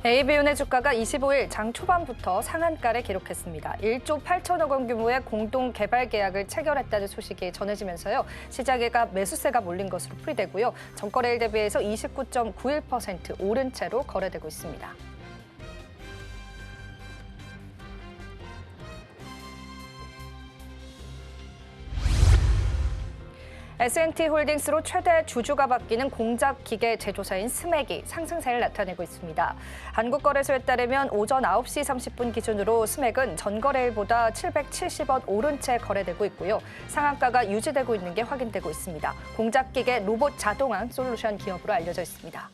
AB은의 주가가 25일 장 초반부터 상한가를 기록했습니다. 1조 8천억 원 규모의 공동 개발 계약을 체결했다는 소식이 전해지면서요. 시장에가 매수세가 몰린 것으로 풀이되고요. 전거래일 대비해서 29.91% 오른 채로 거래되고 있습니다. S&T홀딩스로 최대 주주가 바뀌는 공작기계 제조사인 스맥이 상승세를 나타내고 있습니다. 한국거래소에 따르면 오전 9시 30분 기준으로 스맥은 전거래일보다 770원 오른 채 거래되고 있고요. 상한가가 유지되고 있는 게 확인되고 있습니다. 공작기계 로봇 자동화 솔루션 기업으로 알려져 있습니다.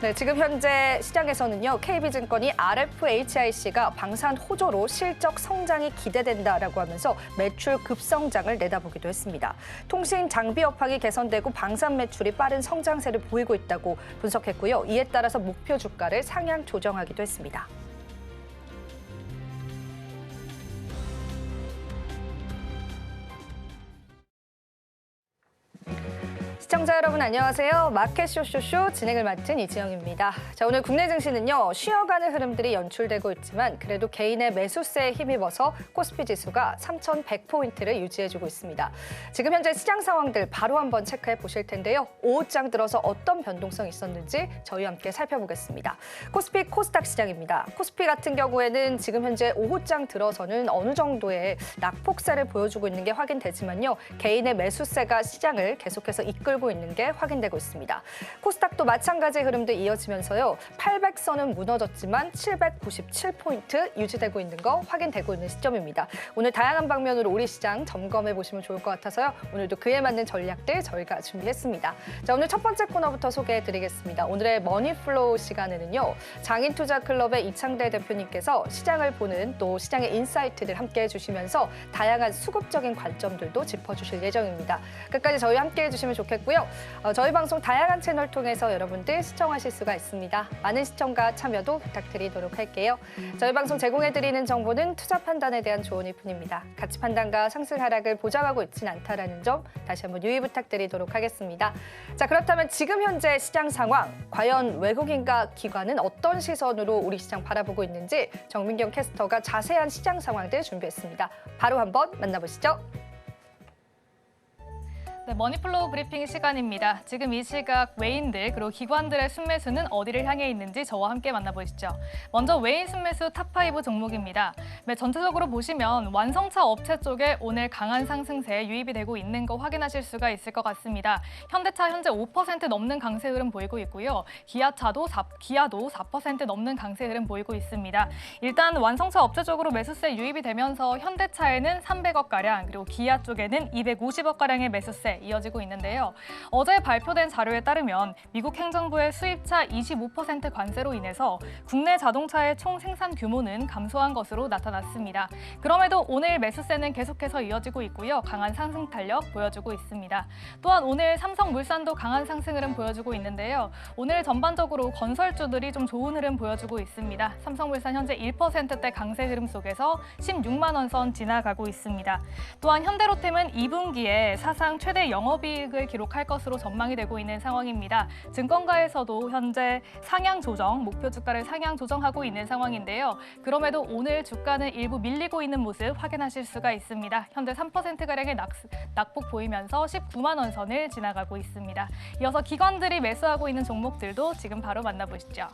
네, 지금 현재 시장에서는요, KB증권이 RFHIC가 방산 호조로 실적 성장이 기대된다라고 하면서 매출 급성장을 내다보기도 했습니다. 통신 장비 업황이 개선되고 방산 매출이 빠른 성장세를 보이고 있다고 분석했고요. 이에 따라서 목표 주가를 상향 조정하기도 했습니다. 시청자 여러분 안녕하세요. 마켓 쇼쇼쇼 진행을 맡은 이지영입니다. 자, 오늘 국내 증시는요. 쉬어가는 흐름들이 연출되고 있지만 그래도 개인의 매수세에 힘입어서 코스피 지수가 3,100포인트를 유지해주고 있습니다. 지금 현재 시장 상황들 바로 한번 체크해 보실 텐데요. 오후장 들어서 어떤 변동성이 있었는지 저희와 함께 살펴보겠습니다. 코스피 코스닥 시장입니다. 코스피 같은 경우에는 지금 현재 오후장 들어서는 어느 정도의 낙폭세를 보여주고 있는 게 확인되지만요. 개인의 매수세가 시장을 계속해서 이끌고 있는 게 확인되고 있습니다. 코스닥도 마찬가지 흐름도 이어지면서요. 800선은 무너졌지만 797포인트 유지되고 있는 거 확인되고 있는 시점입니다. 오늘 다양한 방면으로 우리 시장 점검해 보시면 좋을 것 같아서요. 오늘도 그에 맞는 전략들 저희가 준비했습니다. 자, 오늘 첫 번째 코너부터 소개해 드리겠습니다. 오늘의 머니플로우 시간에는요. 장인투자클럽의 이창대 대표님께서 시장을 보는 또 시장의 인사이트들 함께 해주시면서 다양한 수급적인 관점들도 짚어주실 예정입니다. 끝까지 저희와 함께 해주시면 좋겠고요. 저희 방송 다양한 채널 통해서 여러분들 시청하실 수가 있습니다. 많은 시청과 참여도 부탁드리도록 할게요. 저희 방송 제공해드리는 정보는 투자 판단에 대한 조언일 뿐입니다. 가치 판단과 상승 하락을 보장하고 있지는 않다는 점 다시 한번 유의 부탁드리도록 하겠습니다. 자, 그렇다면 지금 현재 시장 상황, 과연 외국인과 기관은 어떤 시선으로 우리 시장 바라보고 있는지 정민경 캐스터가 자세한 시장 상황들 준비했습니다. 바로 한번 만나보시죠. 네, 머니플로우 브리핑 시간입니다. 지금 이 시각 외인들 그리고 기관들의 순매수는 어디를 향해 있는지 저와 함께 만나보시죠. 먼저 외인 순매수 탑5 종목입니다. 네, 전체적으로 보시면 완성차 업체 쪽에 오늘 강한 상승세에 유입이 되고 있는 거 확인하실 수가 있을 것 같습니다. 현대차 현재 5% 넘는 강세 흐름 보이고 있고요. 기아도 4% 넘는 강세 흐름 보이고 있습니다. 일단 완성차 업체 쪽으로 매수세 유입이 되면서 현대차에는 300억가량 그리고 기아 쪽에는 250억가량의 매수세 이어지고 있는데요. 어제 발표된 자료에 따르면 미국 행정부의 수입차 25% 관세로 인해서 국내 자동차의 총 생산 규모는 감소한 것으로 나타났습니다. 그럼에도 오늘 매수세는 계속해서 이어지고 있고요. 강한 상승 탄력 보여주고 있습니다. 또한 오늘 삼성물산도 강한 상승 흐름 보여주고 있는데요. 오늘 전반적으로 건설주들이 좀 좋은 흐름 보여주고 있습니다. 삼성물산 현재 1%대 강세 흐름 속에서 16만 원 선 지나가고 있습니다. 또한 현대로템은 2분기에 사상 최대 영업이익을 기록할 것으로 전망이 되고 있는 상황입니다. 증권가에서도 현재 상향 조정, 목표 주가를 상향 조정하고 있는 상황인데요. 그럼에도 오늘 주가는 일부 밀리고 있는 모습 확인하실 수가 있습니다. 현재 3%가량의 낙폭 보이면서 19만 원 선을 지나가고 있습니다. 이어서 기관들이 매수하고 있는 종목들도 지금 바로 만나보시죠.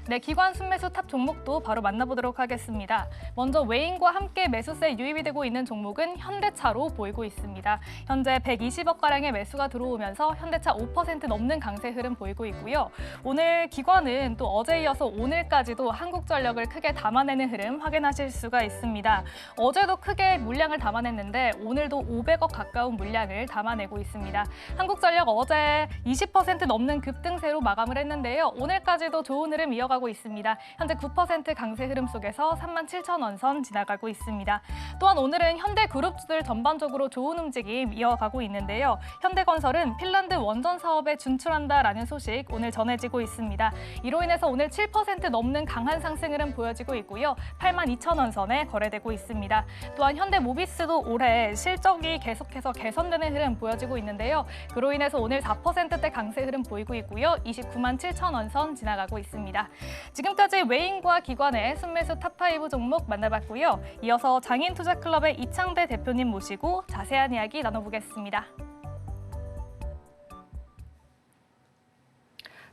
네, 기관 순매수 탑 종목도 바로 만나보도록 하겠습니다. 먼저 외인과 함께 매수세 유입이 되고 있는 종목은 현대차로 보이고 있습니다. 현재 120억가량의 매수가 들어오면서 현대차 5% 넘는 강세 흐름 보이고 있고요. 오늘 기관은 또 어제 이어서 오늘까지도 한국전력을 크게 담아내는 흐름 확인하실 수가 있습니다. 어제도 크게 물량을 담아냈는데 오늘도 500억 가까운 물량을 담아내고 있습니다. 한국전력 어제 20% 넘는 급등세로 마감을 했는데요. 오늘까지도 좋은 흐름 이어가고 이어가고 있습니다. 현재 9% 강세 흐름 속에서 37,000원 선 지나가고 있습니다. 또한 오늘은 현대그룹주들 전반적으로 좋은 움직임 이어가고 있는데요. 현대건설은 핀란드 원전 사업에 진출한다라는 소식 오늘 전해지고 있습니다. 이로 인해서 오늘 7% 넘는 강한 상승 흐름 보여지고 있고요. 82,000원 선에 거래되고 있습니다. 또한 현대모비스도 올해 실적이 계속해서 개선되는 흐름 보여지고 있는데요. 그로 인해서 오늘 4%대 강세 흐름 보이고 있고요. 297,000원 선 지나가고 있습니다. 지금까지 외인과 기관의 순매수 탑5 종목 만나봤고요. 이어서 장인투자클럽의 이창대 대표님 모시고 자세한 이야기 나눠보겠습니다.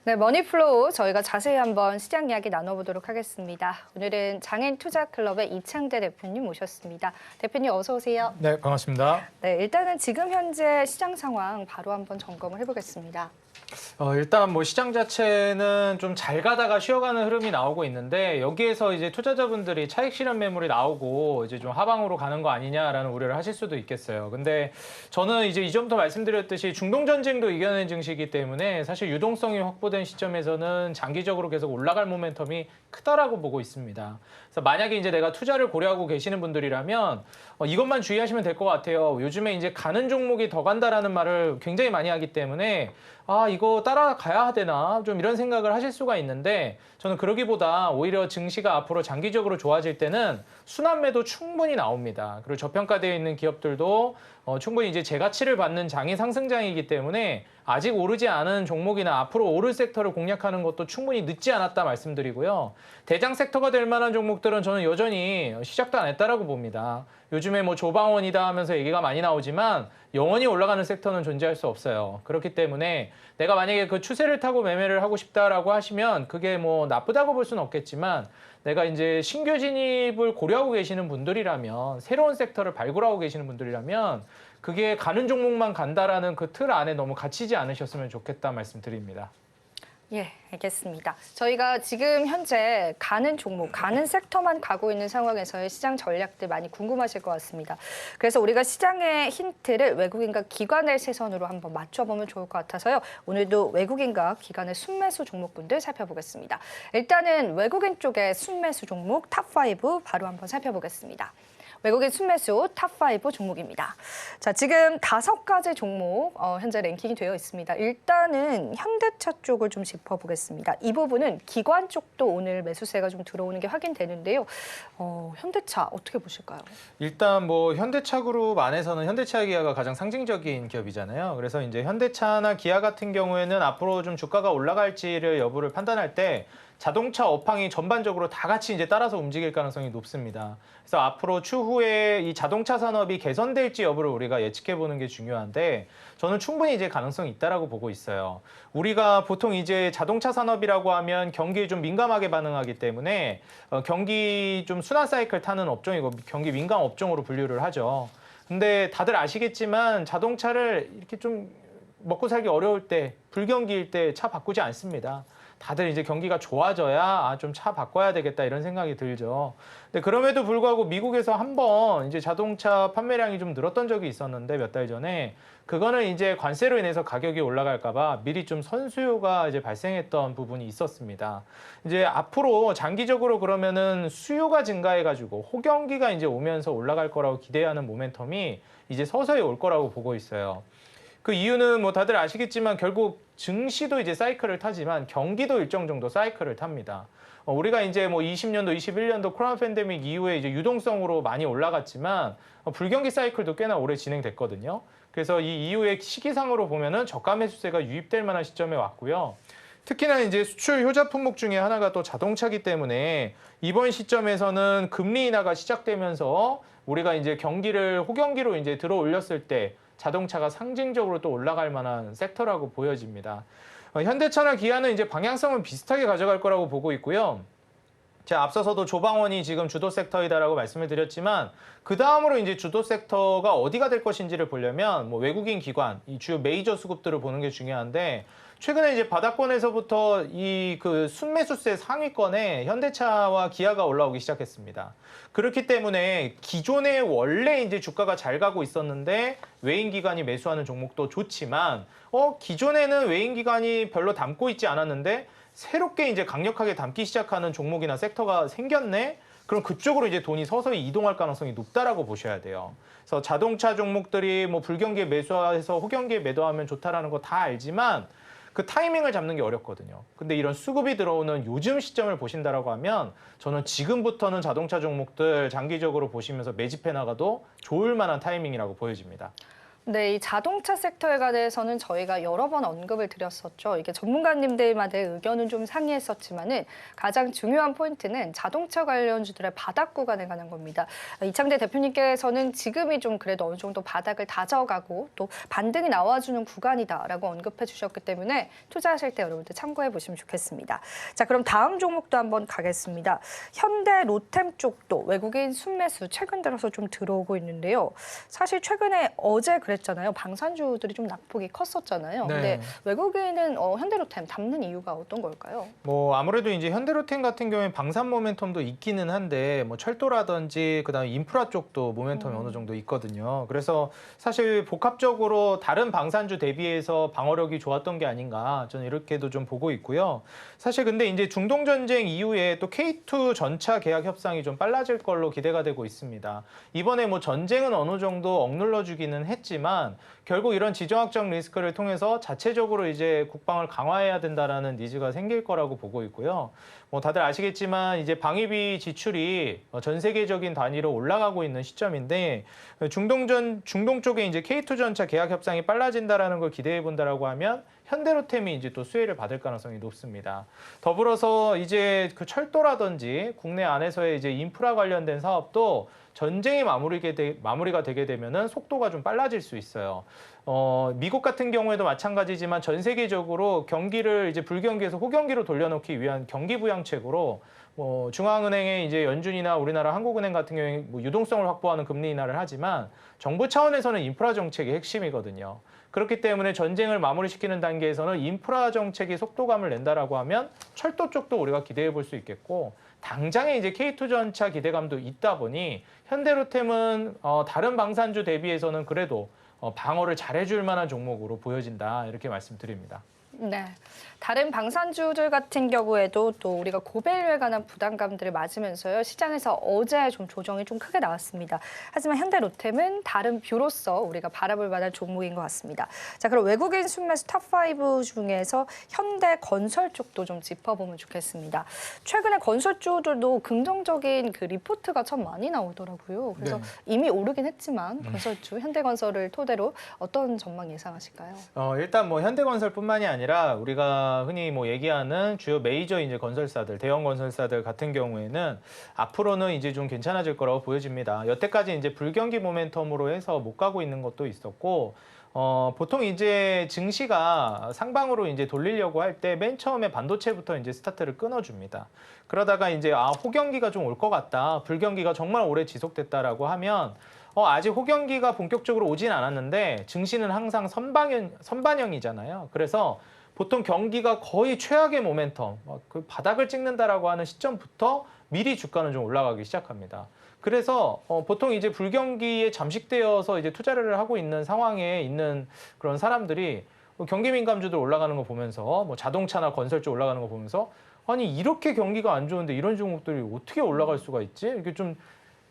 네, 머니플로우 저희가 자세히 한번 시장 이야기 나눠보도록 하겠습니다. 오늘은 장인투자클럽의 이창대 대표님 모셨습니다. 대표님 어서 오세요. 네, 반갑습니다. 네, 일단은 지금 현재 시장 상황 바로 한번 점검을 해보겠습니다. 일단 뭐 시장 자체는 좀 잘 가다가 쉬어가는 흐름이 나오고 있는데 여기에서 이제 투자자분들이 차익 실현 매물이 나오고 이제 좀 하방으로 가는 거 아니냐라는 우려를 하실 수도 있겠어요. 근데 저는 이제 이전부터 말씀드렸듯이 중동 전쟁도 이겨낸 증시이기 때문에 사실 유동성이 확보된 시점에서는 장기적으로 계속 올라갈 모멘텀이 크다라고 보고 있습니다. 그래서 만약에 이제 내가 투자를 고려하고 계시는 분들이라면 이것만 주의하시면 될 것 같아요. 요즘에 이제 가는 종목이 더 간다라는 말을 굉장히 많이 하기 때문에 이거 따라가야 되나 좀 이런 생각을 하실 수가 있는데 저는 그러기보다 오히려 증시가 앞으로 장기적으로 좋아질 때는 순환매도 충분히 나옵니다. 그리고 저평가되어 있는 기업들도 충분히 이제 재가치를 받는 장이 상승장이기 때문에 아직 오르지 않은 종목이나 앞으로 오를 섹터를 공략하는 것도 충분히 늦지 않았다 말씀드리고요. 대장 섹터가 될 만한 종목들은 저는 여전히 시작도 안 했다라고 봅니다. 요즘에 뭐 조방원이다 하면서 얘기가 많이 나오지만 영원히 올라가는 섹터는 존재할 수 없어요. 그렇기 때문에 내가 만약에 그 추세를 타고 매매를 하고 싶다라고 하시면 그게 뭐 나쁘다고 볼 수는 없겠지만 내가 이제 신규 진입을 고려하고 계시는 분들이라면 새로운 섹터를 발굴하고 계시는 분들이라면 그게 가는 종목만 간다라는 그 틀 안에 너무 갇히지 않으셨으면 좋겠다 말씀드립니다. 예, 알겠습니다. 저희가 지금 현재 가는 종목, 가는 섹터만 가고 있는 상황에서의 시장 전략들 많이 궁금하실 것 같습니다. 그래서 우리가 시장의 힌트를 외국인과 기관의 시선으로 한번 맞춰보면 좋을 것 같아서요. 오늘도 외국인과 기관의 순매수 종목분들 살펴보겠습니다. 일단은 외국인 쪽의 순매수 종목 탑5 바로 한번 살펴보겠습니다. 외국인 순매수 탑5 종목입니다. 자, 지금 5가지 종목 현재 랭킹이 되어 있습니다. 일단은 현대차 쪽을 좀 짚어보겠습니다. 이 부분은 기관 쪽도 오늘 매수세가 좀 들어오는 게 확인되는데요. 현대차 어떻게 보실까요? 일단 뭐 현대차 그룹 안에서는 현대차 기아가 가장 상징적인 기업이잖아요. 그래서 이제 현대차나 기아 같은 경우에는 앞으로 좀 주가가 올라갈지를 여부를 판단할 때 자동차 업황이 전반적으로 다 같이 이제 따라서 움직일 가능성이 높습니다. 그래서 앞으로 추후에 이 자동차 산업이 개선될지 여부를 우리가 예측해 보는 게 중요한데 저는 충분히 이제 가능성이 있다라고 보고 있어요. 우리가 보통 이제 자동차 산업이라고 하면 경기에 좀 민감하게 반응하기 때문에 경기 좀 순환 사이클 타는 업종이고 경기 민감 업종으로 분류를 하죠. 근데 다들 아시겠지만 자동차를 이렇게 좀 먹고 살기 어려울 때, 불경기일 때 차 바꾸지 않습니다. 다들 이제 경기가 좋아져야 좀 차 바꿔야 되겠다 이런 생각이 들죠. 근데 그럼에도 불구하고 미국에서 한번 이제 자동차 판매량이 좀 늘었던 적이 있었는데 몇 달 전에 그거는 이제 관세로 인해서 가격이 올라갈까봐 미리 좀 선수요가 이제 발생했던 부분이 있었습니다. 이제 앞으로 장기적으로 그러면은 수요가 증가해가지고 호경기가 이제 오면서 올라갈 거라고 기대하는 모멘텀이 이제 서서히 올 거라고 보고 있어요. 그 이유는 뭐 다들 아시겠지만 결국 증시도 이제 사이클을 타지만 경기도 일정 정도 사이클을 탑니다. 우리가 이제 뭐 20년도, 21년도 코로나 팬데믹 이후에 이제 유동성으로 많이 올라갔지만 불경기 사이클도 꽤나 오래 진행됐거든요. 그래서 이 이후에 시기상으로 보면은 저가 매수세가 유입될 만한 시점에 왔고요. 특히나 이제 수출 효자 품목 중에 하나가 또 자동차기 때문에 이번 시점에서는 금리 인하가 시작되면서 우리가 이제 경기를 호경기로 이제 들어 올렸을 때 자동차가 상징적으로 또 올라갈 만한 섹터라고 보여집니다. 현대차나 기아는 이제 방향성은 비슷하게 가져갈 거라고 보고 있고요. 제가 앞서서도 조방원이 지금 주도 섹터이다라고 말씀을 드렸지만 그 다음으로 이제 주도 섹터가 어디가 될 것인지를 보려면 뭐 외국인 기관, 이 주요 메이저 수급들을 보는 게 중요한데 최근에 이제 바닥권에서부터 이 그 순매수세 상위권에 현대차와 기아가 올라오기 시작했습니다. 그렇기 때문에 기존에 원래 이제 주가가 잘 가고 있었는데 외인 기관이 매수하는 종목도 좋지만 기존에는 외인 기관이 별로 담고 있지 않았는데 새롭게 이제 강력하게 담기 시작하는 종목이나 섹터가 생겼네? 그럼 그쪽으로 이제 돈이 서서히 이동할 가능성이 높다라고 보셔야 돼요. 그래서 자동차 종목들이 뭐 불경기에 매수해서 호경기에 매도하면 좋다라는 거 다 알지만 그 타이밍을 잡는 게 어렵거든요. 근데 이런 수급이 들어오는 요즘 시점을 보신다라고 하면 저는 지금부터는 자동차 종목들 장기적으로 보시면서 매집해 나가도 좋을 만한 타이밍이라고 보여집니다. 네, 이 자동차 섹터에 관해서는 저희가 여러 번 언급을 드렸었죠. 이게 전문가님들만의 의견은 좀 상이했었지만은 가장 중요한 포인트는 자동차 관련주들의 바닥 구간에 관한 겁니다. 이창대 대표님께서는 지금이 좀 그래도 어느 정도 바닥을 다져가고 또 반등이 나와주는 구간이다라고 언급해 주셨기 때문에 투자하실 때 여러분들 참고해 보시면 좋겠습니다. 자, 그럼 다음 종목도 한번 가겠습니다. 현대 로템 쪽도 외국인 순매수 최근 들어서 좀 들어오고 있는데요. 사실 최근에 어제 그랬잖아요. 방산주들이 좀 낙폭이 컸었잖아요. 네. 근데 외국인은 현대로템 담는 이유가 어떤 걸까요? 뭐 아무래도 이제 현대로템 같은 경우에 방산 모멘텀도 있기는 한데 뭐 철도라든지 그다음에 인프라 쪽도 모멘텀이 어느 정도 있거든요. 그래서 사실 복합적으로 다른 방산주 대비해서 방어력이 좋았던 게 아닌가 저는 이렇게도 좀 보고 있고요. 사실 근데 이제 중동 전쟁 이후에 또 K2 전차 계약 협상이 좀 빨라질 걸로 기대가 되고 있습니다. 이번에 뭐 전쟁은 어느 정도 억눌러 주기는 했지만 결국 이런 지정학적 리스크를 통해서 자체적으로 이제 국방을 강화해야 된다라는 니즈가 생길 거라고 보고 있고요. 뭐 다들 아시겠지만 이제 방위비 지출이 전 세계적인 단위로 올라가고 있는 시점인데 중동 쪽에 이제 K2 전차 계약 협상이 빨라진다라는 걸 기대해 본다라고 하면 현대로템이 이제 또 수혜를 받을 가능성이 높습니다. 더불어서 이제 그 철도라든지 국내 안에서의 이제 인프라 관련된 사업도 전쟁이 마무리가 되게 되면은 속도가 좀 빨라질 수 있어요. 미국 같은 경우에도 마찬가지지만 전 세계적으로 경기를 이제 불경기에서 호경기로 돌려놓기 위한 경기 부양책으로 뭐 중앙은행의 이제 연준이나 우리나라 한국은행 같은 경우에 뭐 유동성을 확보하는 금리 인하를 하지만 정부 차원에서는 인프라 정책이 핵심이거든요. 그렇기 때문에 전쟁을 마무리시키는 단계에서는 인프라 정책이 속도감을 낸다라고 하면 철도 쪽도 우리가 기대해 볼 수 있겠고 당장에 이제 K2 전차 기대감도 있다 보니 현대로템은 다른 방산주 대비해서는 그래도 방어를 잘해줄 만한 종목으로 보여진다 이렇게 말씀드립니다. 네. 다른 방산주들 같은 경우에도 또 우리가 고밸류에 관한 부담감들을 맞으면서요. 시장에서 어제 좀 조정이 좀 크게 나왔습니다. 하지만 현대로템은 다른 뷰로서 우리가 바라볼 만한 종목인 것 같습니다. 자, 그럼 외국인 순매수 탑5 중에서 현대건설 쪽도 좀 짚어보면 좋겠습니다. 최근에 건설주들도 긍정적인 그 리포트가 참 많이 나오더라고요. 그래서 네. 이미 오르긴 했지만 건설주, 현대건설을 토대로 어떤 전망 예상하실까요? 일단 뭐 현대건설뿐만이 아니라 우리가 흔히 뭐 얘기하는 주요 메이저 이제 건설사들, 대형 건설사들 같은 경우에는 앞으로는 이제 좀 괜찮아질 거라고 보여집니다. 여태까지 이제 불경기 모멘텀으로 해서 못 가고 있는 것도 있었고, 보통 이제 증시가 상방으로 이제 돌리려고 할 때 맨 처음에 반도체부터 이제 스타트를 끊어줍니다. 그러다가 이제 호경기가 좀 올 것 같다, 불경기가 정말 오래 지속됐다라고 하면 아직 호경기가 본격적으로 오진 않았는데 증시는 항상 선반영이잖아요. 그래서 보통 경기가 거의 최악의 모멘텀, 그 바닥을 찍는다라고 하는 시점부터 미리 주가는 좀 올라가기 시작합니다. 그래서 보통 이제 불경기에 잠식되어서 이제 투자를 하고 있는 상황에 있는 그런 사람들이 경기 민감주들 올라가는 거 보면서 뭐 자동차나 건설 쪽 올라가는 거 보면서 아니 이렇게 경기가 안 좋은데 이런 종목들이 어떻게 올라갈 수가 있지? 이렇게 좀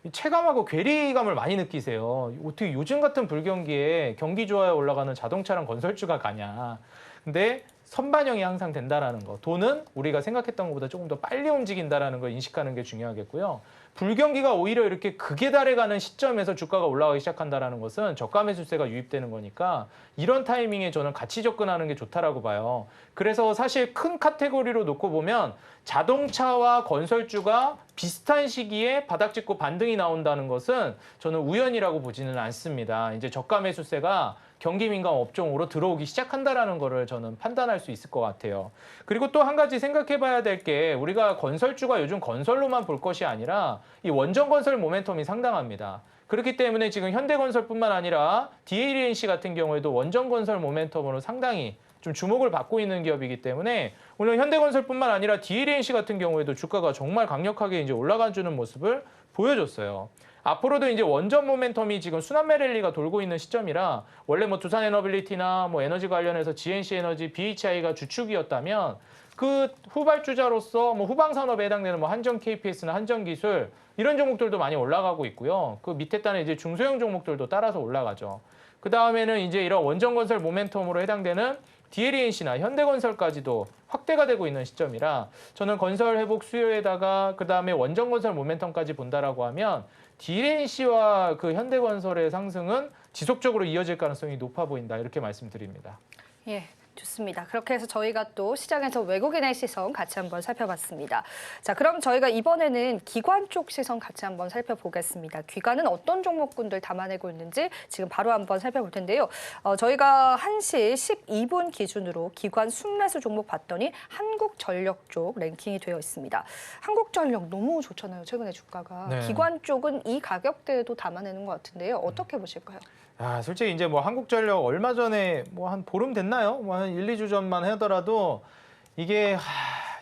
체감하고 괴리감을 많이 느끼세요. 어떻게 요즘 같은 불경기에 경기 좋아야 올라가는 자동차랑 건설주가 가냐. 근데 선반영이 항상 된다라는 거. 돈은 우리가 생각했던 것보다 조금 더 빨리 움직인다라는 걸 인식하는 게 중요하겠고요. 불경기가 오히려 이렇게 극에 달해가는 시점에서 주가가 올라가기 시작한다라는 것은 저가 매수세가 유입되는 거니까 이런 타이밍에 저는 같이 접근하는 게 좋다라고 봐요. 그래서 사실 큰 카테고리로 놓고 보면 자동차와 건설주가 비슷한 시기에 바닥 찍고 반등이 나온다는 것은 저는 우연이라고 보지는 않습니다. 이제 저가 매수세가 경기 민감 업종으로 들어오기 시작한다라는 거를 저는 판단할 수 있을 것 같아요. 그리고 또 한 가지 생각해 봐야 될 게 우리가 건설주가 요즘 건설로만 볼 것이 아니라 이 원전 건설 모멘텀이 상당합니다. 그렇기 때문에 지금 현대건설뿐만 아니라 DLNC 같은 경우에도 원전 건설 모멘텀으로 상당히 좀 주목을 받고 있는 기업이기 때문에 오늘 현대건설뿐만 아니라 DLNC 같은 경우에도 주가가 정말 강력하게 이제 올라가주는 모습을 보여줬어요. 앞으로도 이제 원전 모멘텀이 지금 순환매 랠리가 돌고 있는 시점이라 원래 뭐 두산에너빌리티나 뭐 에너지 관련해서 GNC 에너지, BHI가 주축이었다면 그 후발주자로서 뭐 후방 산업에 해당되는 뭐 한전 KPS나 한전 기술 이런 종목들도 많이 올라가고 있고요. 그 밑에 단에 이제 중소형 종목들도 따라서 올라가죠. 그 다음에는 이제 이런 원전 건설 모멘텀으로 해당되는 DLNC나 현대건설까지도 확대가 되고 있는 시점이라 저는 건설 회복 수요에다가 그 다음에 원전 건설 모멘텀까지 본다라고 하면 DLNC와 그 현대건설의 상승은 지속적으로 이어질 가능성이 높아 보인다 이렇게 말씀드립니다. 예. 좋습니다. 그렇게 해서 저희가 또 시장에서 외국인의 시선 같이 한번 살펴봤습니다. 자, 그럼 저희가 이번에는 기관 쪽 시선 같이 한번 살펴보겠습니다. 기관은 어떤 종목군들 담아내고 있는지 지금 바로 한번 살펴볼 텐데요. 저희가 1시 12분 기준으로 기관 순매수 종목 봤더니 한국전력 쪽 랭킹이 되어 있습니다. 한국전력 너무 좋잖아요. 최근에 주가가. 네. 기관 쪽은 이 가격대에도 담아내는 것 같은데요. 어떻게 보실까요? 솔직히 이제 뭐 한국전력 얼마 전에 뭐 한 보름 됐나요? 뭐 한 1, 2주 전만 하더라도 이게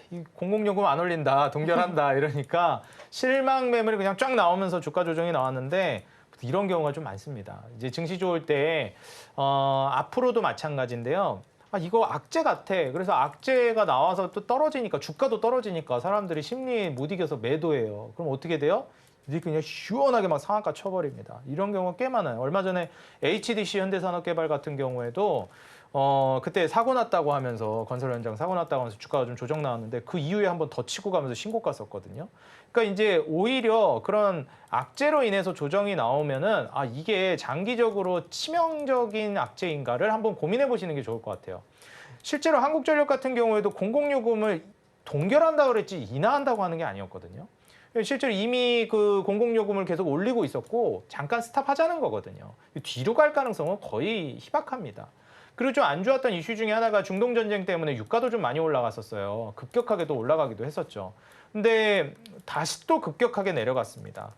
이 공공요금 안 올린다, 동결한다 이러니까 실망 매물이 그냥 쫙 나오면서 주가 조정이 나왔는데 이런 경우가 좀 많습니다. 이제 증시 좋을 때 앞으로도 마찬가지인데요. 이거 악재 같아. 그래서 악재가 나와서 또 떨어지니까 주가도 떨어지니까 사람들이 심리에 못 이겨서 매도해요. 그럼 어떻게 돼요? 이렇게 그냥 시원하게 막 상한가 쳐버립니다. 이런 경우가 꽤 많아요. 얼마 전에 HDC 현대산업개발 같은 경우에도 그때 사고 났다고 하면서 건설 현장 사고 났다고 하면서 주가가 좀 조정 나왔는데 그 이후에 한번 더 치고 가면서 신고가 썼거든요. 그러니까 이제 오히려 그런 악재로 인해서 조정이 나오면은 이게 장기적으로 치명적인 악재인가를 한번 고민해 보시는 게 좋을 것 같아요. 실제로 한국전력 같은 경우에도 공공요금을 동결한다고 그랬지 인하한다고 하는 게 아니었거든요. 실제로 이미 그 공공요금을 계속 올리고 있었고 잠깐 스탑하자는 거거든요. 뒤로 갈 가능성은 거의 희박합니다. 그리고 좀 안 좋았던 이슈 중에 하나가 중동전쟁 때문에 유가도 좀 많이 올라갔었어요. 급격하게도 올라가기도 했었죠. 근데 다시 또 급격하게 내려갔습니다.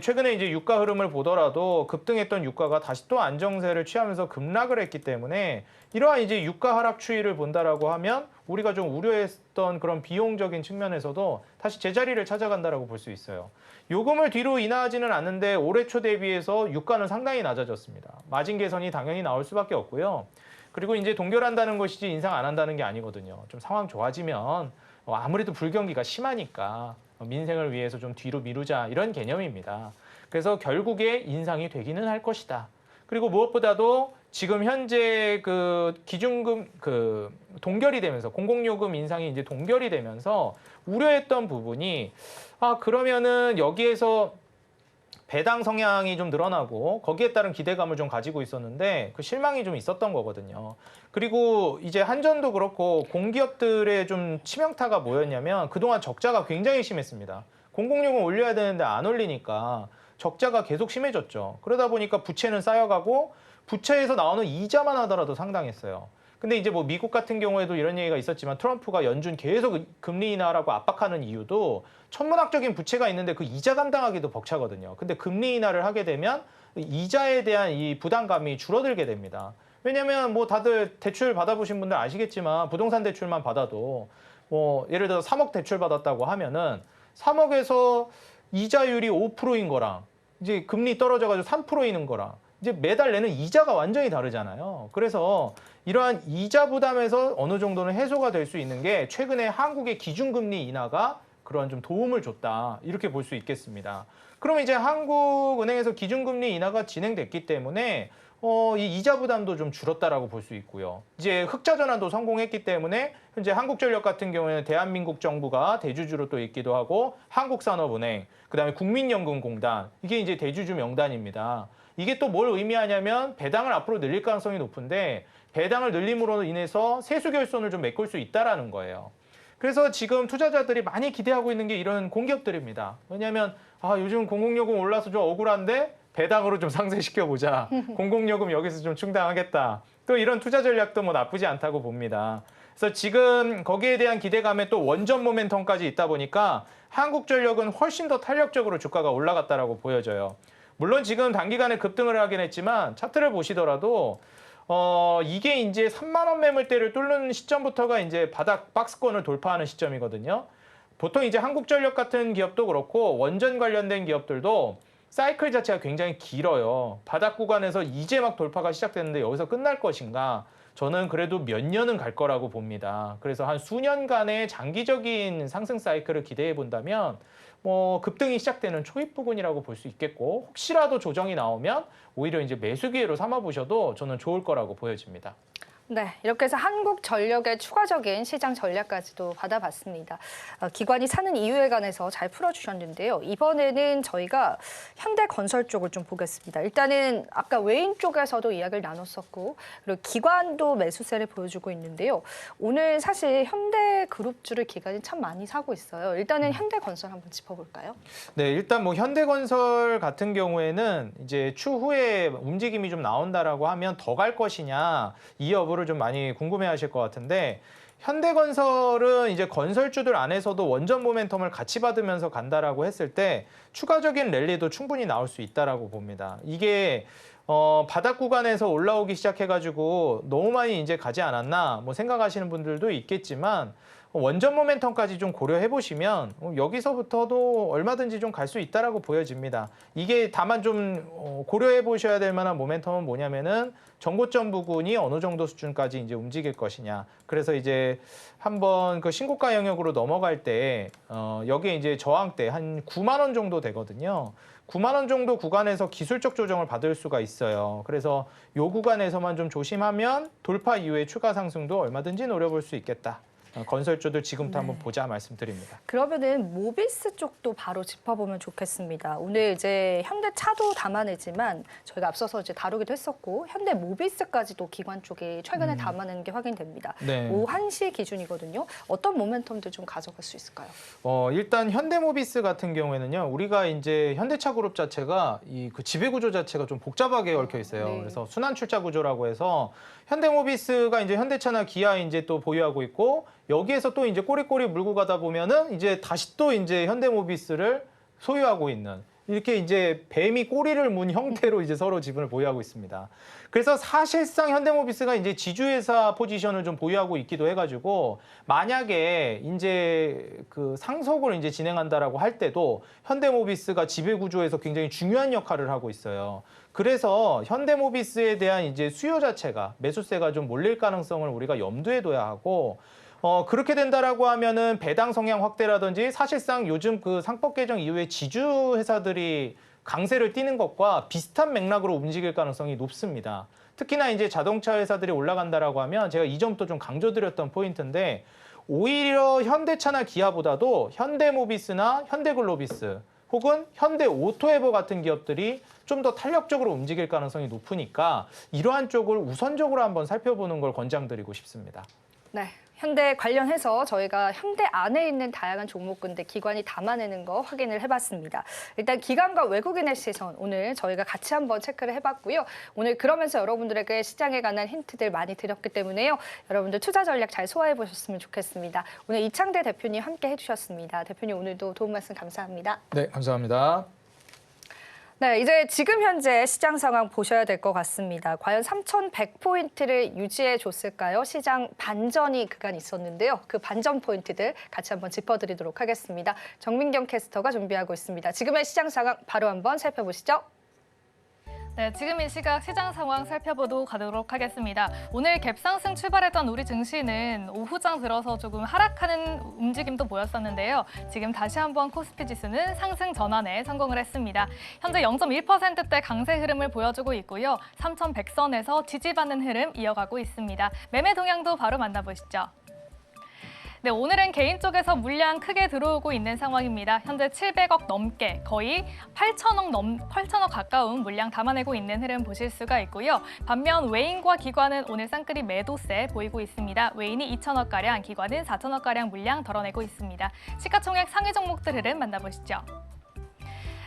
최근에 이제 유가 흐름을 보더라도 급등했던 유가가 다시 또 안정세를 취하면서 급락을 했기 때문에 이러한 이제 유가 하락 추이를 본다라고 하면 우리가 좀 우려했던 그런 비용적인 측면에서도 다시 제자리를 찾아간다라고 볼 수 있어요. 요금을 뒤로 인하하지는 않는데 올해 초 대비해서 유가는 상당히 낮아졌습니다. 마진 개선이 당연히 나올 수밖에 없고요. 그리고 이제 동결한다는 것이지 인상 안 한다는 게 아니거든요. 좀 상황 좋아지면 아무래도 불경기가 심하니까 민생을 위해서 좀 뒤로 미루자 이런 개념입니다. 그래서 결국에 인상이 되기는 할 것이다. 그리고 무엇보다도 지금 현재 그 기준금 동결이 되면서 공공요금 인상이 이제 동결이 되면서 우려했던 부분이 그러면은 여기에서 배당 성향이 좀 늘어나고 거기에 따른 기대감을 좀 가지고 있었는데 그 실망이 좀 있었던 거거든요. 그리고 이제 한전도 그렇고 공기업들의 좀 치명타가 뭐였냐면 그동안 적자가 굉장히 심했습니다. 공공요금 올려야 되는데 안 올리니까 적자가 계속 심해졌죠. 그러다 보니까 부채는 쌓여가고 부채에서 나오는 이자만 하더라도 상당했어요. 근데 이제 뭐 미국 같은 경우에도 이런 얘기가 있었지만 트럼프가 연준 계속 금리 인하라고 압박하는 이유도 천문학적인 부채가 있는데 그 이자 감당하기도 벅차거든요. 근데 금리 인하를 하게 되면 이자에 대한 이 부담감이 줄어들게 됩니다. 왜냐면 뭐 다들 대출 받아보신 분들 아시겠지만 부동산 대출만 받아도 뭐 예를 들어 3억 대출 받았다고 하면은 3억에서 이자율이 5%인 거랑 이제 금리 떨어져가지고 3%인 거랑 이제 매달 내는 이자가 완전히 다르잖아요. 그래서 이러한 이자 부담에서 어느 정도는 해소가 될 수 있는 게 최근에 한국의 기준금리 인하가 그런 좀 도움을 줬다. 이렇게 볼 수 있겠습니다. 그러면 이제 한국은행에서 기준금리 인하가 진행됐기 때문에 이 이자 부담도 좀 줄었다라고 볼 수 있고요. 이제 흑자 전환도 성공했기 때문에 현재 한국전력 같은 경우에는 대한민국 정부가 대주주로 또 있기도 하고 한국산업은행, 그다음에 국민연금공단 이게 이제 대주주 명단입니다. 이게 또 뭘 의미하냐면 배당을 앞으로 늘릴 가능성이 높은데 배당을 늘림으로 인해서 세수 결손을 좀 메꿀 수 있다라는 거예요. 그래서 지금 투자자들이 많이 기대하고 있는 게 이런 공기업들입니다. 왜냐하면 요즘 공공요금 올라서 좀 억울한데 배당으로 좀 상쇄시켜보자. 공공요금 여기서 좀 충당하겠다. 또 이런 투자 전략도 뭐 나쁘지 않다고 봅니다. 그래서 지금 거기에 대한 기대감에 또 원전 모멘텀까지 있다 보니까 한국전력은 훨씬 더 탄력적으로 주가가 올라갔다라고 보여져요. 물론 지금 단기간에 급등을 하긴 했지만 차트를 보시더라도 이게 이제 3만 원 매물대를 뚫는 시점부터가 이제 바닥 박스권을 돌파하는 시점이거든요. 보통 이제 한국전력 같은 기업도 그렇고 원전 관련된 기업들도 사이클 자체가 굉장히 길어요. 바닥 구간에서 이제 막 돌파가 시작됐는데 여기서 끝날 것인가? 저는 그래도 몇 년은 갈 거라고 봅니다. 그래서 한 수년간의 장기적인 상승 사이클을 기대해 본다면 뭐 급등이 시작되는 초입 부근이라고 볼 수 있겠고, 혹시라도 조정이 나오면 오히려 이제 매수 기회로 삼아 보셔도 저는 좋을 거라고 보여집니다. 네, 이렇게 해서 한국전력의 추가적인 시장 전략까지도 받아봤습니다. 기관이 사는 이유에 관해서 잘 풀어주셨는데요. 이번에는 저희가 현대건설 쪽을 좀 보겠습니다. 일단은 아까 외인 쪽에서도 이야기를 나눴었고, 그리고 기관도 매수세를 보여주고 있는데요. 오늘 사실 현대그룹주를 기관이 참 많이 사고 있어요. 일단은 현대건설 한번 짚어볼까요? 네, 일단 뭐 현대건설 같은 경우에는 이제 추후에 움직임이 좀 나온다라고 하면 더 갈 것이냐, 이 여부를 좀 많이 궁금해하실 것 같은데, 현대건설은 이제 건설주들 안에서도 원전 모멘텀을 같이 받으면서 간다라고 했을 때 추가적인 랠리도 충분히 나올 수 있다라고 봅니다. 이게 바닥 구간에서 올라오기 시작해가지고 너무 많이 이제 가지 않았나 뭐 생각하시는 분들도 있겠지만, 원전 모멘텀까지 좀 고려해 보시면 여기서부터도 얼마든지 좀 갈 수 있다라고 보여집니다. 이게 다만 좀 고려해 보셔야 될 만한 모멘텀은 뭐냐면은 전고점 부근이 어느 정도 수준까지 이제 움직일 것이냐. 그래서 이제 한번 그 신고가 영역으로 넘어갈 때 여기에 이제 저항대 한 9만 원 정도 되거든요. 9만 원 정도 구간에서 기술적 조정을 받을 수가 있어요. 그래서 이 구간에서만 좀 조심하면 돌파 이후에 추가 상승도 얼마든지 노려볼 수 있겠다. 건설주들 지금부터 한번 보자 말씀드립니다. 그러면은 모비스 쪽도 바로 짚어보면 좋겠습니다. 오늘 이제 현대차도 담아내지만 저희가 앞서서 이제 다루기도 했었고, 현대 모비스까지도 기관 쪽에 최근에 담아내는 게 확인됩니다. 네. 오후 1시 기준이거든요. 어떤 모멘텀들 좀 가져갈 수 있을까요? 일단 현대모비스 같은 경우에는요, 우리가 이제 현대차 그룹 자체가 이 그 지배 구조 자체가 좀 복잡하게 얽혀 있어요. 네. 그래서 순환 출자 구조라고 해서 현대모비스가 이제 현대차나 기아 이제 또 보유하고 있고, 여기에서 또 이제 꼬리꼬리 물고 가다 보면은 이제 다시 또 이제 현대모비스를 소유하고 있는, 이렇게 이제 뱀이 꼬리를 문 형태로 이제 서로 지분을 보유하고 있습니다. 그래서 사실상 현대모비스가 이제 지주회사 포지션을 좀 보유하고 있기도 해가지고, 만약에 이제 그 상속을 이제 진행한다라고 할 때도 현대모비스가 지배 구조에서 굉장히 중요한 역할을 하고 있어요. 그래서 현대모비스에 대한 이제 수요 자체가, 매수세가 좀 몰릴 가능성을 우리가 염두에 둬야 하고, 그렇게 된다라고 하면은 배당 성향 확대라든지, 사실상 요즘 그 상법 개정 이후에 지주 회사들이 강세를 띠는 것과 비슷한 맥락으로 움직일 가능성이 높습니다. 특히나 이제 자동차 회사들이 올라간다라고 하면, 제가 이 점도 좀 강조드렸던 포인트인데, 오히려 현대차나 기아보다도 현대모비스나 현대글로비스 혹은 현대오토에버 같은 기업들이 좀 더 탄력적으로 움직일 가능성이 높으니까 이러한 쪽을 우선적으로 한번 살펴보는 걸 권장드리고 싶습니다. 네. 현대 관련해서 저희가 현대 안에 있는 다양한 종목군데 기관이 담아내는 거 확인을 해봤습니다. 일단 기관과 외국인의 시선 오늘 저희가 같이 한번 체크를 해봤고요. 오늘 그러면서 여러분들에게 시장에 관한 힌트들 많이 드렸기 때문에요. 여러분들 투자 전략 잘 소화해 보셨으면 좋겠습니다. 오늘 이창대 대표님 함께 해주셨습니다. 대표님 오늘도 도움 말씀 감사합니다. 네, 감사합니다. 네, 이제 지금 현재 시장 상황 보셔야 될 것 같습니다. 과연 3,100포인트를 유지해 줬을까요? 시장 반전이 그간 있었는데요. 그 반전 포인트들 같이 한번 짚어드리도록 하겠습니다. 정민경 캐스터가 준비하고 있습니다. 지금의 시장 상황 바로 한번 살펴보시죠. 네, 지금 이 시각 시장 상황 살펴보도록 가도록 하겠습니다. 오늘 갭상승 출발했던 우리 증시는 오후장 들어서 조금 하락하는 움직임도 보였었는데요. 지금 다시 한번 코스피 지수는 상승 전환에 성공을 했습니다. 현재 0.1%대 강세 흐름을 보여주고 있고요. 3,100선에서 지지받는 흐름 이어가고 있습니다. 매매 동향도 바로 만나보시죠. 네, 오늘은 개인 쪽에서 물량 크게 들어오고 있는 상황입니다. 현재 700억 넘게 거의 8천억 가까운 물량 담아내고 있는 흐름 보실 수가 있고요. 반면 외인과 기관은 오늘 쌍끌이 매도세 보이고 있습니다. 외인이 2천억가량, 기관은 4천억가량 물량 덜어내고 있습니다. 시가총액 상위 종목들 흐름 만나보시죠.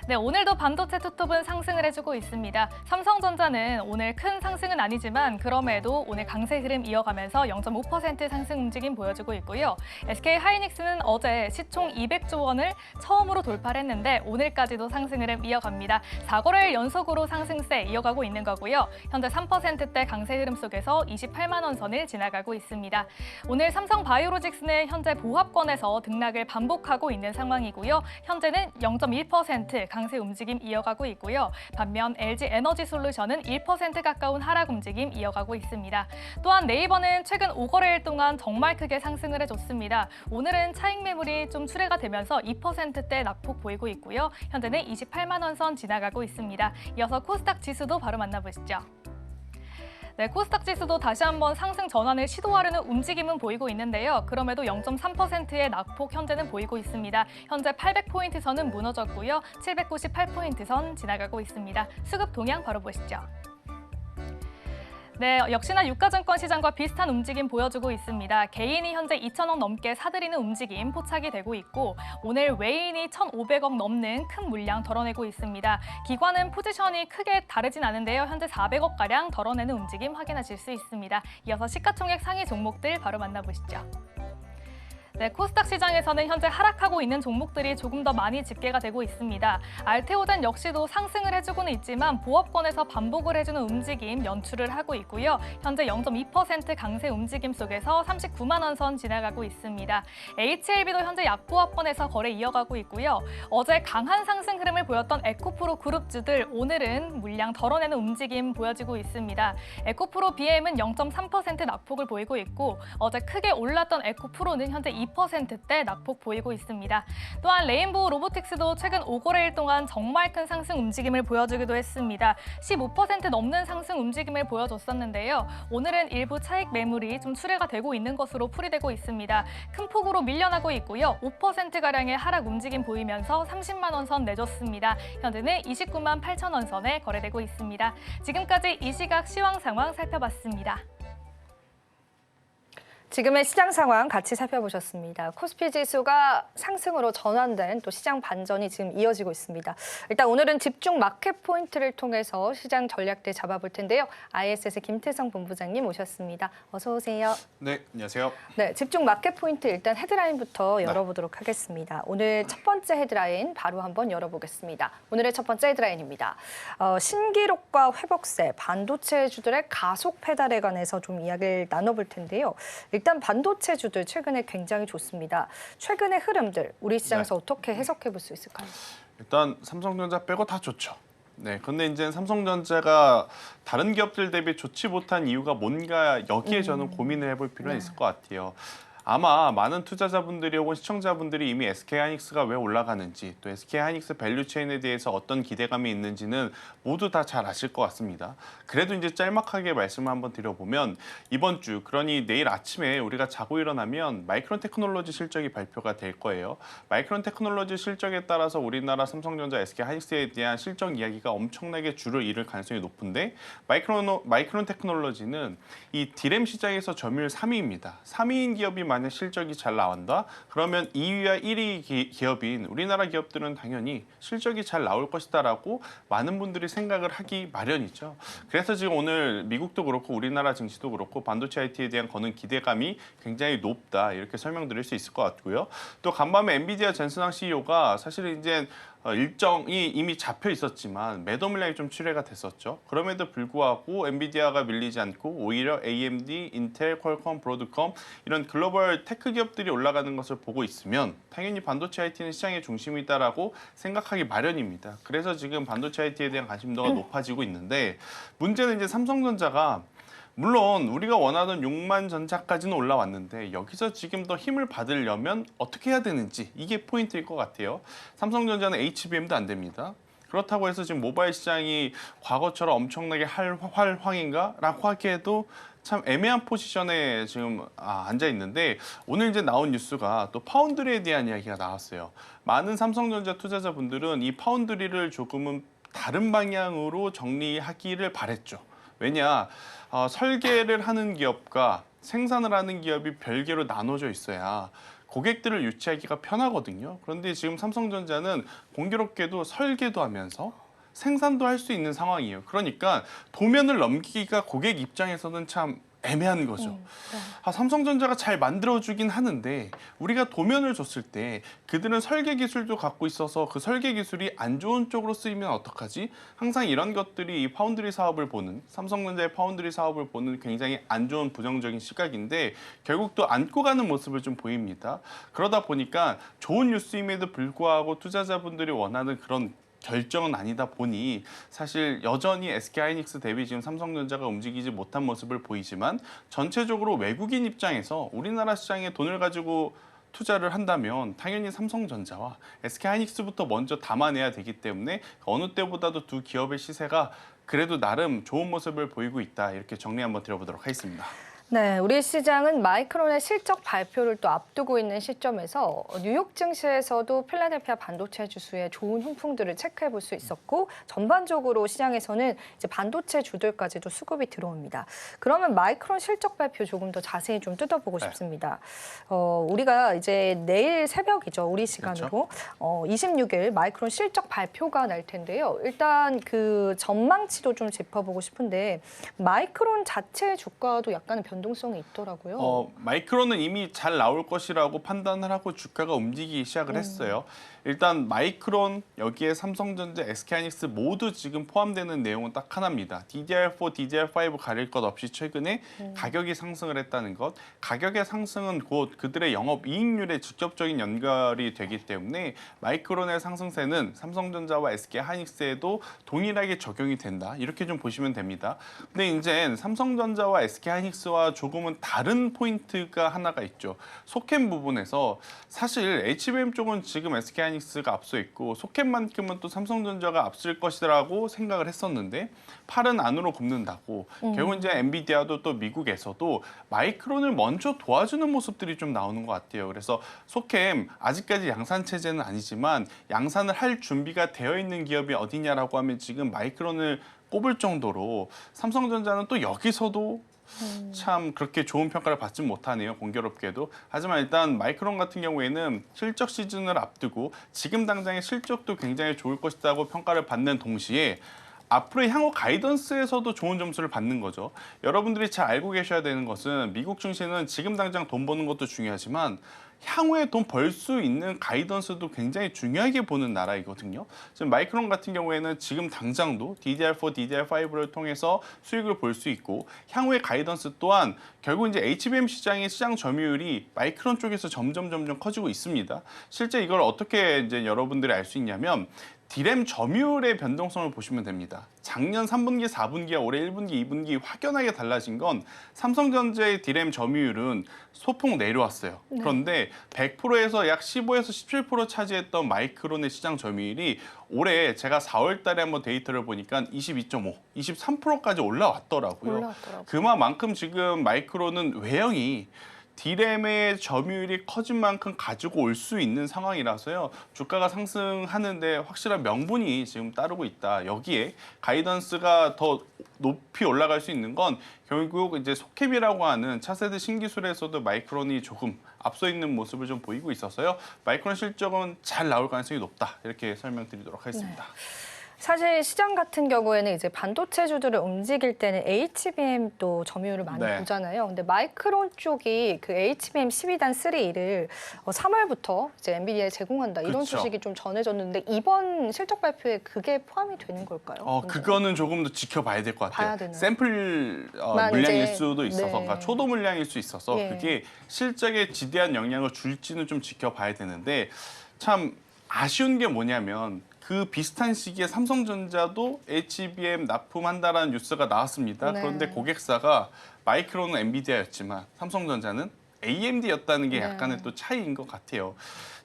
네, 오늘도 반도체 투톱은 상승을 해주고 있습니다. 삼성전자는 오늘 큰 상승은 아니지만 그럼에도 오늘 강세 흐름 이어가면서 0.5% 상승 움직임 보여주고 있고요. SK하이닉스는 어제 시총 200조 원을 처음으로 돌파를 했는데 오늘까지도 상승 흐름 이어갑니다. 4거래일 연속으로 상승세 이어가고 있는 거고요. 현재 3%대 강세 흐름 속에서 28만 원 선을 지나가고 있습니다. 오늘 삼성바이오로직스는 현재 보합권에서 등락을 반복하고 있는 상황이고요. 현재는 0.1% 강세 움직임 이어가고 있고요. 반면 LG에너지솔루션은 1% 가까운 하락 움직임 이어가고 있습니다. 또한 네이버는 최근 5거래일 동안 정말 크게 상승을 해줬습니다. 오늘은 차익 매물이 좀 출회가 되면서 2%대 낙폭 보이고 있고요. 현재는 28만 원 선 지나가고 있습니다. 이어서 코스닥 지수도 바로 만나보시죠. 네, 코스닥 지수도 다시 한번 상승 전환을 시도하려는 움직임은 보이고 있는데요. 그럼에도 0.3%의 낙폭 현재는 보이고 있습니다. 현재 800포인트 선은 무너졌고요. 798포인트 선 지나가고 있습니다. 수급 동향 바로 보시죠. 네, 역시나 유가증권 시장과 비슷한 움직임 보여주고 있습니다. 개인이 현재 2,000억 넘게 사들이는 움직임 포착이 되고 있고 오늘 외인이 1,500억 넘는 큰 물량 덜어내고 있습니다. 기관은 포지션이 크게 다르진 않은데요. 현재 400억가량 덜어내는 움직임 확인하실 수 있습니다. 이어서 시가총액 상위 종목들 바로 만나보시죠. 네, 코스닥 시장에서는 현재 하락하고 있는 종목들이 조금 더 많이 집계가 되고 있습니다. 알테오젠 역시도 상승을 해주고는 있지만 보합권에서 반복을 해주는 움직임 연출을 하고 있고요. 현재 0.2% 강세 움직임 속에서 39만 원 선 지나가고 있습니다. HLB도 현재 약보합권에서 거래 이어가고 있고요. 어제 강한 상승 흐름을 보였던 에코프로 그룹주들 오늘은 물량 덜어내는 움직임 보여지고 있습니다. 에코프로 BM은 0.3% 낙폭을 보이고 있고 어제 크게 올랐던 에코프로는 현재 2%대 낙폭 보이고 있습니다. 또한 레인보우 로보틱스도 최근 5거래일 동안 정말 큰 상승 움직임을 보여주기도 했습니다. 15% 넘는 상승 움직임을 보여줬었는데요. 오늘은 일부 차익 매물이 좀 출회가 되고 있는 것으로 풀이되고 있습니다. 큰 폭으로 밀려나고 있고요. 5%가량의 하락 움직임 보이면서 30만 원 선 내줬습니다. 현재는 29만 8천 원 선에 거래되고 있습니다. 지금까지 이 시각 시황 상황 살펴봤습니다. 지금의 시장 상황 같이 살펴보셨습니다. 코스피 지수가 상승으로 전환된 또 시장 반전이 지금 이어지고 있습니다. 일단 오늘은 집중 마켓 포인트를 통해서 시장 전략들 잡아볼 텐데요. ISS 김태성 본부장님 오셨습니다. 어서 오세요. 네, 안녕하세요. 네, 집중 마켓 포인트 일단 헤드라인부터 열어보도록 하겠습니다. 오늘 첫 번째 헤드라인 바로 한번 열어보겠습니다. 오늘의 첫 번째 헤드라인입니다. 신기록과 회복세, 반도체주들의 가속 페달에 관해서 좀 이야기를 나눠볼 텐데요. 일단 반도체주들 최근에 굉장히 좋습니다. 최근의 흐름들 우리 시장에서 어떻게 해석해 볼 수 있을까요? 일단 삼성전자 빼고 다 좋죠. 네, 근데 이제 삼성전자가 다른 기업들 대비 좋지 못한 이유가 뭔가 여기에 저는 고민을 해볼 필요는 있을 것 같아요. 아마 많은 투자자분들이 혹은 시청자분들이 이미 SK하이닉스가 왜 올라가는지 또 SK하이닉스 밸류체인에 대해서 어떤 기대감이 있는지는 모두 다 잘 아실 것 같습니다. 그래도 이제 짤막하게 말씀을 한번 드려보면 이번 주, 그러니 내일 아침에 우리가 자고 일어나면 마이크론 테크놀로지 실적이 발표가 될 거예요. 마이크론 테크놀로지 실적에 따라서 우리나라 삼성전자, SK하이닉스에 대한 실적 이야기가 엄청나게 줄을 잃을 가능성이 높은데 마이크론 테크놀로지는 이 디램 시장에서 점유율 3위입니다. 3위인 기업이 만약 실적이 잘 나온다? 그러면 2위와 1위 기업인 우리나라 기업들은 당연히 실적이 잘 나올 것이다라고 많은 분들이 생각을 하기 마련이죠. 그래서 지금 오늘 미국도 그렇고 우리나라 증시도 그렇고 반도체 IT에 대한 거는 기대감이 굉장히 높다 이렇게 설명드릴 수 있을 것 같고요. 또 간밤에 엔비디아 젠슨왕 CEO가 사실은 이제 일정이 이미 잡혀 있었지만 매도 물량이 좀 출회가 됐었죠. 그럼에도 불구하고 엔비디아가 밀리지 않고 오히려 AMD, 인텔, 퀄컴, 브로드컴 이런 글로벌 테크 기업들이 올라가는 것을 보고 있으면 당연히 반도체 IT는 시장의 중심이다라고 생각하기 마련입니다. 그래서 지금 반도체 IT에 대한 관심도가 높아지고 있는데 문제는 이제 삼성전자가 물론 우리가 원하던 6만 전차까지는 올라왔는데 여기서 지금 더 힘을 받으려면 어떻게 해야 되는지 이게 포인트일 것 같아요. 삼성전자는 HBM도 안 됩니다. 그렇다고 해서 지금 모바일 시장이 과거처럼 엄청나게 활황인가? 라고 하기에도 참 애매한 포지션에 지금 앉아 있는데 오늘 이제 나온 뉴스가 또 파운드리에 대한 이야기가 나왔어요. 많은 삼성전자 투자자분들은 이 파운드리를 조금은 다른 방향으로 정리하기를 바랬죠. 왜냐? 설계를 하는 기업과 생산을 하는 기업이 별개로 나눠져 있어야 고객들을 유치하기가 편하거든요. 그런데 지금 삼성전자는 공교롭게도 설계도 하면서 생산도 할 수 있는 상황이에요. 그러니까 도면을 넘기기가 고객 입장에서는 참 애매한 거죠. 삼성전자가 잘 만들어주긴 하는데 우리가 도면을 줬을 때 그들은 설계 기술도 갖고 있어서 그 설계 기술이 안 좋은 쪽으로 쓰이면 어떡하지? 항상 이런 것들이 이 파운드리 사업을 보는 삼성전자의 파운드리 사업을 보는 굉장히 안 좋은 부정적인 시각인데 결국 또 안고 가는 모습을 좀 보입니다. 그러다 보니까 좋은 뉴스임에도 불구하고 투자자분들이 원하는 그런 결정은 아니다 보니 사실 여전히 SK하이닉스 대비 지금 삼성전자가 움직이지 못한 모습을 보이지만 전체적으로 외국인 입장에서 우리나라 시장에 돈을 가지고 투자를 한다면 당연히 삼성전자와 SK하이닉스부터 먼저 담아내야 되기 때문에 어느 때보다도 두 기업의 시세가 그래도 나름 좋은 모습을 보이고 있다. 이렇게 정리 한번 드려보도록 하겠습니다. 네, 우리 시장은 마이크론의 실적 발표를 또 앞두고 있는 시점에서 뉴욕 증시에서도 필라델피아 반도체 지수의 좋은 훈풍들을 체크해 볼 수 있었고 전반적으로 시장에서는 이제 반도체 주들까지도 수급이 들어옵니다. 그러면 마이크론 실적 발표 조금 더 자세히 좀 뜯어보고 싶습니다. 우리가 이제 내일 새벽이죠, 우리 시간으로 26일 마이크론 실적 발표가 날 텐데요. 일단 그 전망치도 좀 짚어보고 싶은데 마이크론 자체 주가도 약간은 변동성이 있더라고요. 마이크론은 이미 잘 나올 것이라고 판단을 하고 주가가 움직이기 시작을 했어요. 일단 마이크론, 여기에 삼성전자, SK하이닉스 모두 지금 포함되는 내용은 딱 하나입니다. DDR4, DDR5 가릴 것 없이 최근에 가격이 상승을 했다는 것. 가격의 상승은 곧 그들의 영업이익률에 직접적인 연결이 되기 때문에 마이크론의 상승세는 삼성전자와 SK하이닉스에도 동일하게 적용이 된다. 이렇게 좀 보시면 됩니다. 근데 이제 삼성전자와 SK하이닉스와 조금은 다른 포인트가 하나가 있죠. 소켓 부분에서 사실 HBM 쪽은 지금 SK하이닉스가 앞서 있고 소켓만큼은 또 삼성전자가 앞설 것이라고 생각을 했었는데 팔은 안으로 굽는다고 결국 이제 엔비디아도 또 미국에서도 마이크론을 먼저 도와주는 모습들이 좀 나오는 것 같아요. 그래서 소켓 아직까지 양산 체제는 아니지만 양산을 할 준비가 되어 있는 기업이 어디냐라고 하면 지금 마이크론을 꼽을 정도로 삼성전자는 또 여기서도 참 그렇게 좋은 평가를 받지 못하네요. 공교롭게도. 하지만 일단 마이크론 같은 경우에는 실적 시즌을 앞두고 지금 당장의 실적도 굉장히 좋을 것이라고 평가를 받는 동시에 앞으로의 향후 가이던스에서도 좋은 점수를 받는 거죠. 여러분들이 잘 알고 계셔야 되는 것은 미국 증시는 지금 당장 돈 버는 것도 중요하지만 향후에 돈 벌 수 있는 가이던스도 굉장히 중요하게 보는 나라이거든요. 지금 마이크론 같은 경우에는 지금 당장도 DDR4, DDR5를 통해서 수익을 볼 수 있고 향후의 가이던스 또한 결국 이제 HBM 시장의 시장 점유율이 마이크론 쪽에서 점점 커지고 있습니다. 실제 이걸 어떻게 이제 여러분들이 알 수 있냐면 디램 점유율의 변동성을 보시면 됩니다. 작년 3분기, 4분기와 올해 1분기, 2분기 확연하게 달라진 건 삼성전자의 디램 점유율은 소폭 내려왔어요. 그런데 100%에서 약 15에서 17% 차지했던 마이크론의 시장 점유율이 올해 제가 4월 달에 한번 데이터를 보니까 22.5, 23%까지 올라왔더라고요. 그만큼 지금 마이크론은 외형이 디램의 점유율이 커진 만큼 가지고 올 수 있는 상황이라서요. 주가가 상승하는데 확실한 명분이 지금 따르고 있다. 여기에 가이던스가 더 높이 올라갈 수 있는 건 결국 이제 소캡이라고 하는 차세대 신기술에서도 마이크론이 조금 앞서 있는 모습을 좀 보이고 있어서요. 마이크론 실적은 잘 나올 가능성이 높다. 이렇게 설명드리도록 하겠습니다. 사실 시장 같은 경우에는 이제 반도체주들을 움직일 때는 HBM도 점유율을 많이 보잖아요. 근데 마이크론 쪽이 그 HBM 12단 3를 3월부터 이제 엔비디아에 제공한다 이런 소식이 좀 전해졌는데 이번 실적 발표에 그게 포함이 되는 걸까요? 그거는 조금 더 지켜봐야 될 것 같아요. 샘플 만 물량일 이제, 수도 있어서, 그러니까 초도 물량일 수 있어서 그게 실적에 지대한 영향을 줄지는 좀 지켜봐야 되는데 참 아쉬운 게 뭐냐면 그 비슷한 시기에 삼성전자도 HBM 납품한다라는 뉴스가 나왔습니다. 그런데 고객사가 마이크론은 엔비디아였지만 삼성전자는 AMD였다는 게 약간의 또 차이인 것 같아요.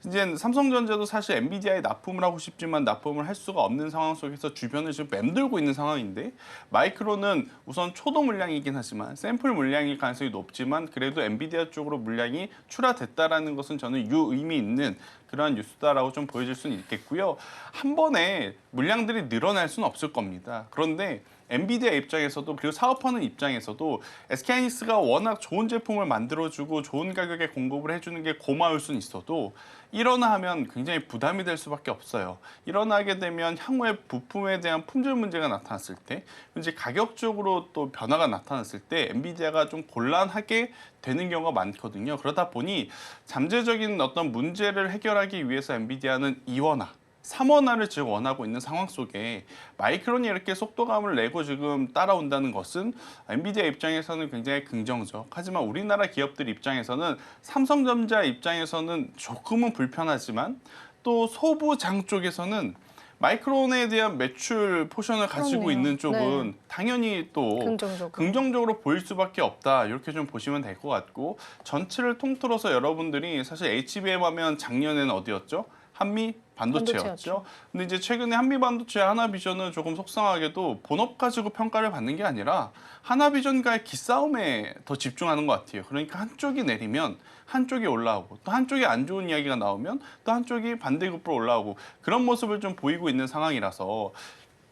이제 삼성전자도 사실 엔비디아에 납품을 하고 싶지만 납품을 할 수가 없는 상황 속에서 주변을 지금 맴돌고 있는 상황인데 마이크론은 우선 초도 물량이긴 하지만 샘플 물량일 가능성이 높지만 그래도 엔비디아 쪽으로 물량이 출하됐다라는 것은 저는 유의미 있는 그러한 뉴스다라고 좀 보여질 수는 있겠고요. 한 번에 물량들이 늘어날 수는 없을 겁니다. 그런데 엔비디아 입장에서도 그리고 사업하는 입장에서도 SK하이닉스가 워낙 좋은 제품을 만들어주고 좋은 가격에 공급을 해주는 게 고마울 수는 있어도 일어나면 굉장히 부담이 될 수밖에 없어요. 일어나게 되면 향후에 부품에 대한 품질 문제가 나타났을 때, 이제 가격적으로 또 변화가 나타났을 때 엔비디아가 좀 곤란하게 되는 경우가 많거든요. 그러다 보니 잠재적인 어떤 문제를 해결하기 위해서 엔비디아는 2원화, 3원화를 지금 원하고 있는 상황 속에 마이크론이 이렇게 속도감을 내고 지금 따라온다는 것은 엔비디아 입장에서는 굉장히 긍정적. 하지만 우리나라 기업들 입장에서는 삼성전자 입장에서는 조금은 불편하지만 또 소부장 쪽에서는 마이크론에 대한 매출 포션을 가지고 그렇네요. 있는 쪽은 네. 당연히 또 긍정적으로 보일 수밖에 없다. 이렇게 좀 보시면 될 것 같고 전체를 통틀어서 여러분들이 사실 HBM 하면 작년에는 어디였죠? 한미 반도체였죠. 근데 이제 최근에 한미 반도체 하나비전은 조금 속상하게도 본업 가지고 평가를 받는 게 아니라 하나비전과의 기싸움에 더 집중하는 것 같아요. 그러니까 한쪽이 내리면 한쪽이 올라오고 또 한쪽이 안 좋은 이야기가 나오면 또 한쪽이 반대급부로 올라오고 그런 모습을 좀 보이고 있는 상황이라서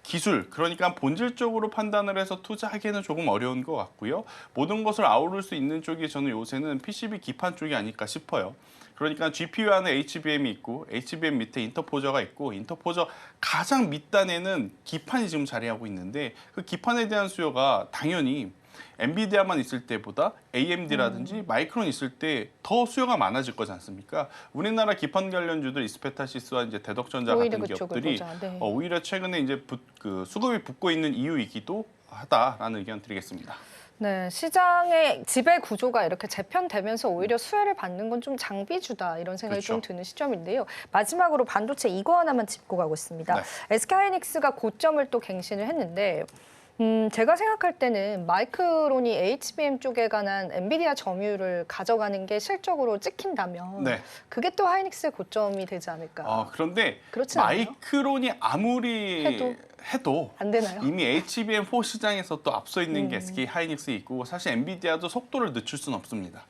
기술, 그러니까 본질적으로 판단을 해서 투자하기에는 조금 어려운 것 같고요. 모든 것을 아우를 수 있는 쪽이 저는 요새는 PCB 기판 쪽이 아닐까 싶어요. 그러니까 GPU 안에 HBM이 있고 HBM 밑에 인터포저가 있고 인터포저 가장 밑단에는 기판이 지금 자리하고 있는데 그 기판에 대한 수요가 당연히 엔비디아만 있을 때보다 AMD라든지 마이크론 있을 때 더 수요가 많아질 거지 않습니까? 우리나라 기판 관련주들 이스페타시스와 이제 대덕전자 같은 기업들이 네. 오히려 최근에 이제 수급이 붙고 있는 이유이기도 하다라는 의견 드리겠습니다. 네, 시장의 지배 구조가 이렇게 재편되면서 오히려 수혜를 받는 건 좀 장비주다 이런 생각이 그렇죠. 좀 드는 시점인데요. 마지막으로 반도체 이거 하나만 짚고 가고 있습니다. 네. SK하이닉스가 고점을 또 갱신을 했는데 제가 생각할 때는 마이크론이 HBM 쪽에 관한 엔비디아 점유율을 가져가는 게 실적으로 찍힌다면 네. 그게 또 하이닉스의 고점이 되지 않을까. 그런데 그렇지 않아요? 마이크론이 아무리 해도 안 되나요? 이미 HBM4 시장에서 또 앞서 있는 게 SK하이닉스 있고 사실 엔비디아도 속도를 늦출 수는 없습니다.